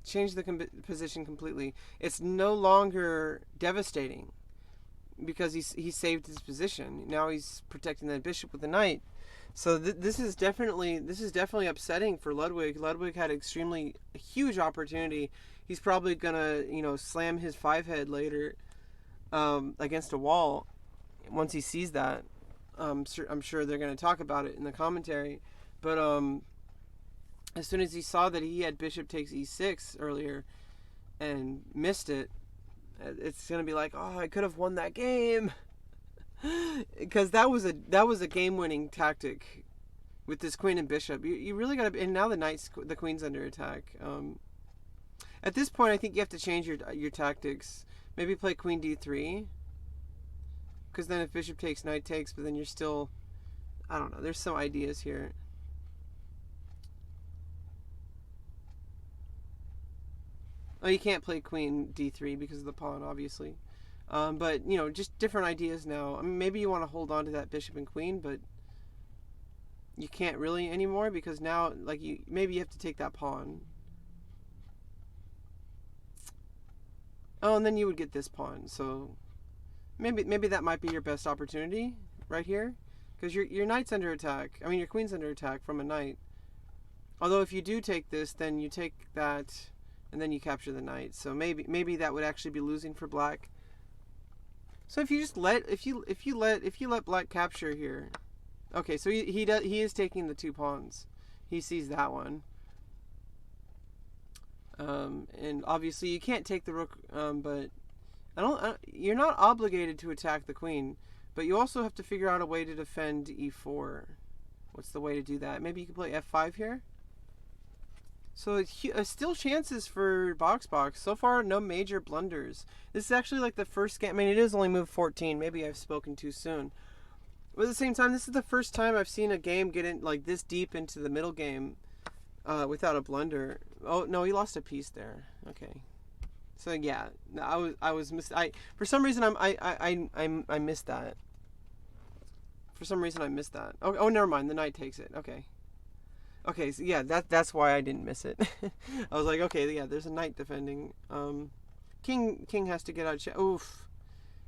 Speaker 1: Changed the position completely. It's no longer devastating because he saved his position. Now he's protecting the bishop with the knight. So this is definitely upsetting for Ludwig. Ludwig had a huge opportunity. He's probably gonna slam his 5-head later against a wall once he sees that. I'm sure they're gonna talk about it in the commentary. But as soon as he saw that he had bishop takes e6 earlier and missed it, it's gonna be like, oh, I could have won that game. Because that was a game-winning tactic with this queen and bishop. You really got to, and now the queen's under attack. At this point, I think you have to change your tactics. Maybe play queen d3, because then if bishop takes, knight takes, but then you're still, I don't know. There's some ideas here. Oh, you can't play queen d3 because of the pawn, obviously. But, just different ideas now. I mean, maybe you want to hold on to that bishop and queen, but you can't really anymore because now, maybe you have to take that pawn. Oh, and then you would get this pawn. So maybe that might be your best opportunity right here, because your knight's under attack. I mean, your queen's under attack from a knight. Although if you do take this, then you take that, and then you capture the knight. So maybe that would actually be losing for black. So if you just if you let black capture here, okay. So he is taking the 2 pawns. He sees that one, and obviously you can't take the rook. But you're not obligated to attack the queen, but you also have to figure out a way to defend e4. What's the way to do that? Maybe you can play f5 here. So still chances for Boxbach. So far, no major blunders. This is actually like the first game. I mean, it is only move 14. Maybe I've spoken too soon. But at the same time, this is the first time I've seen a game get in like this deep into the middle game without a blunder. Oh no, he lost a piece there. Okay. So yeah, for some reason I missed that. For some reason I missed that. Oh, never mind. The knight takes it. Okay. Okay, so yeah, that's why I didn't miss it. I was like, okay, yeah, there's a knight defending. King has to get out of check. Oof.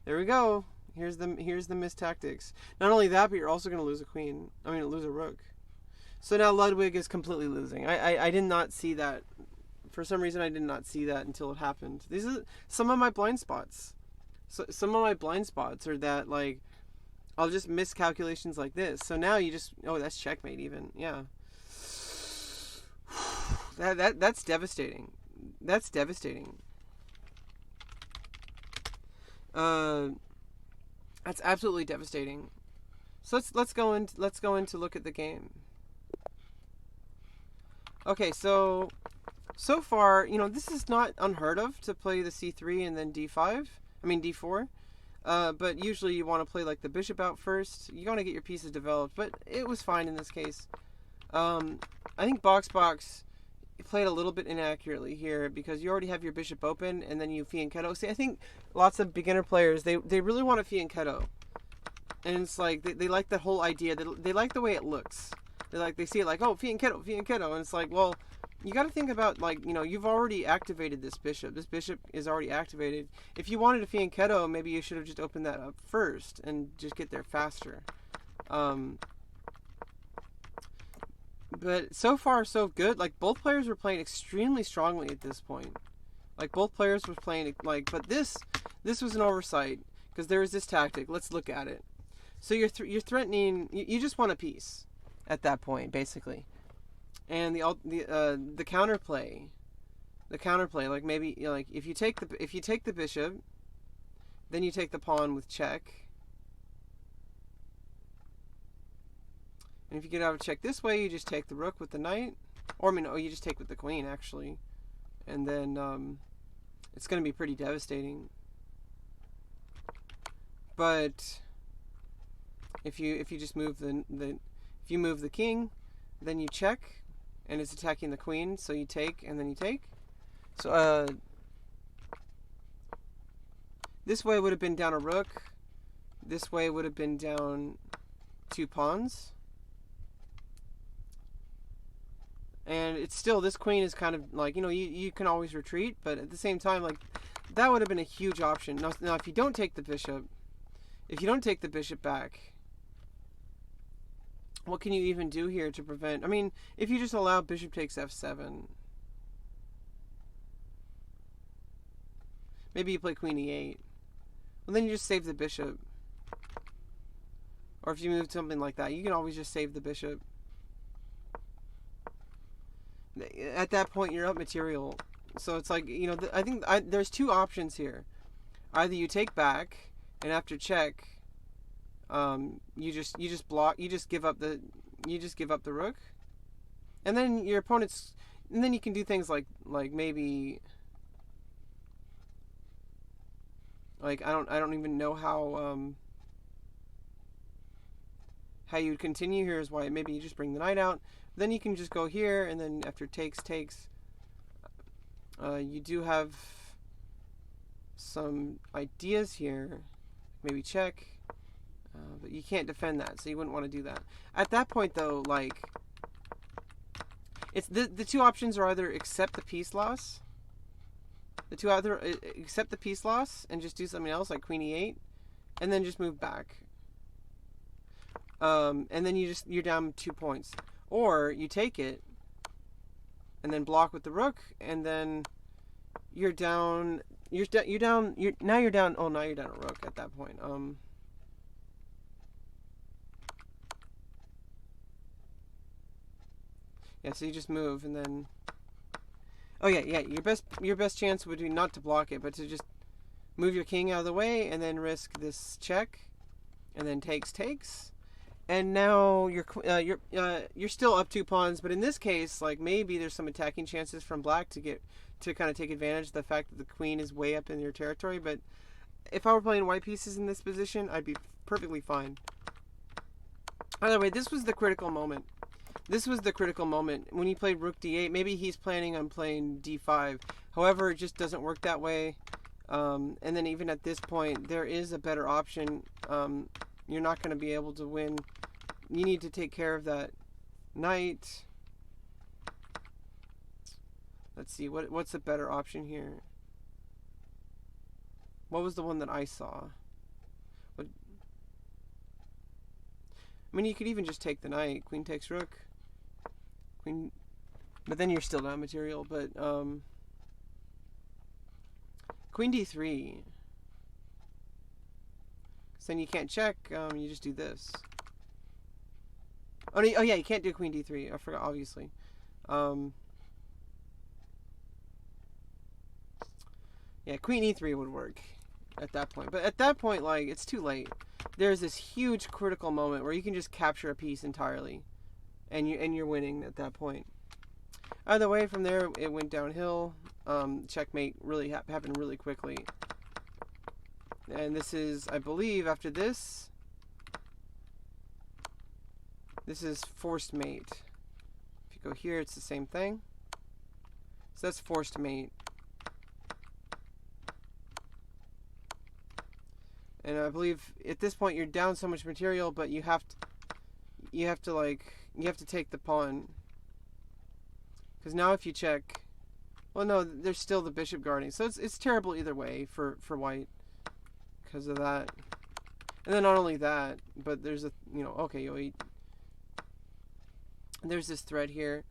Speaker 1: There we go. Here's the missed tactics. Not only that, but you're also going to lose a queen. Lose a rook. So now Ludwig is completely losing. I did not see that. For some reason, I did not see that until it happened. These are some of my blind spots. So some of my blind spots are that, like, I'll just miss calculations like this. So now you just, oh, that's checkmate even. Yeah. That's devastating. That's devastating. That's absolutely devastating. So let's go in to look at the game. Okay, so far, this is not unheard of to play the c3 and then d4. But usually you want to play like the bishop out first. You want to get your pieces developed, but it was fine in this case. I think Boxbach played a little bit inaccurately here because you already have your bishop open and then you fianchetto. See, I think lots of beginner players, they really want to fianchetto. And it's like, they like the whole idea. They like the way it looks. They see it like, oh, fianchetto. And it's like, well, you got to think about, like, you've already activated this bishop. This bishop is already activated. If you wanted a fianchetto, maybe you should have just opened that up first and just get there faster. But so far, so good. Like, both players were playing extremely strongly at this point. Like both players was playing like, but this was an oversight because there is this tactic. Let's look at it. So you're threatening. You just want a piece at that point, basically. And the counterplay, like maybe like if you take the bishop, then you take the pawn with check. And if you get out of check this way, you just take the rook with the knight. Or, I mean, you just take with the queen, actually. And then it's going to be pretty devastating. But if you just move if you move the king, then you check, and it's attacking the queen, so you take, and then you take. So this way would have been down a rook. This way would have been down 2 pawns. And it's still, this queen is kind of like, you can always retreat, but at the same time, like, that would have been a huge option. Now if you don't take the bishop, back, what can you even do here to prevent? I mean, if you just allow bishop takes f7, maybe you play queen e8. Well, then you just save the bishop. Or if you move something like that, you can always just save the bishop. At that point, you're up material. So it's like, I think there's 2 options here. Either you take back, and after check, you just block, you just give up the rook, and then your opponent's, and then you can do things like maybe, like I don't even know how you'd continue here. Is why maybe you just bring the knight out. Then you can just go here, and then after takes, you do have some ideas here. Maybe check, but you can't defend that, so you wouldn't want to do that. At that point, though, like, it's the 2 options are either accept the piece loss, accept the piece loss and just do something else, like queen e8, and then just move back. And then you're down 2 points. Or you take it and then block with the rook, and then you're down. Now you're down a rook at that point. Yeah, so you just move, and then, oh yeah. Your best chance would be not to block it, but to just move your king out of the way, and then risk this check, and then takes. And now you're still up 2 pawns, but in this case, like, maybe there's some attacking chances from black to kind of take advantage of the fact that the queen is way up in your territory. But if I were playing white pieces in this position, I'd be perfectly fine. By the way, this was the critical moment. When he played rook d8. Maybe he's planning on playing d5. However, it just doesn't work that way. And then even at this point, there is a better option. You're not going to be able to win. You need to take care of that knight. Let's see, what's a better option here? What was the one that I saw? I mean, you could even just take the knight. Queen takes rook. Queen, but then you're still down material. But queen d3. Then you can't check, you just do this. Oh yeah, you can't do queen d3. I forgot, obviously. Yeah, queen e3 would work at that point. But at that point, like, it's too late. There's this huge critical moment where you can just capture a piece entirely, and you're winning at that point. Either way, from there, it went downhill. Checkmate really happened really quickly. And this is, I believe, after this is forced mate. If you go here, it's the same thing. So that's forced mate. And I believe at this point you're down so much material, but you have to take the pawn. Because now if you check, well, no, there's still the bishop guarding. So it's terrible either way for white. Because of that. And then not only that, but there's there's this thread here.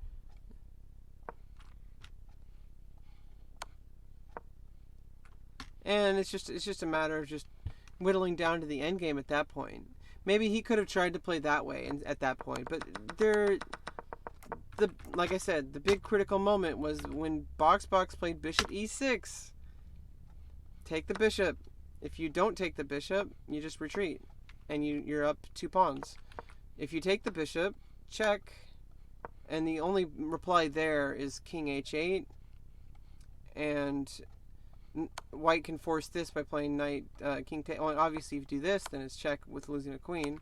Speaker 1: And it's just a matter of just whittling down to the end game at that point. Maybe he could have tried to play that way and at that point, but like I said, the big critical moment was when Box played bishop e6. Take the bishop. If you don't take the bishop, you just retreat, and you're up 2 pawns. If you take the bishop, check, and the only reply there is king h8, and white can force this by playing knight king take. Well, obviously, if you do this, then it's check with losing a queen.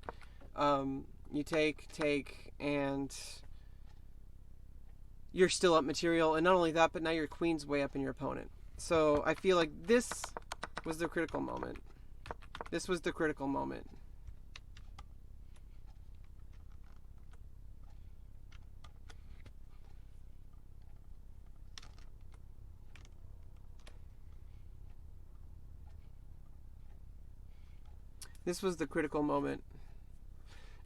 Speaker 1: You take, and you're still up material, and not only that, but now your queen's way up in your opponent. So I feel like this was the critical moment. This was the critical moment. This was the critical moment.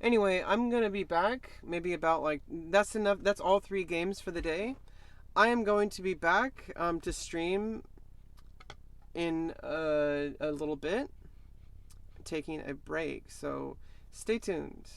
Speaker 1: Anyway, I'm going to be back maybe about like, that's enough. That's all 3 games for the day. I am going to be back to stream in a little bit, taking a break. So stay tuned.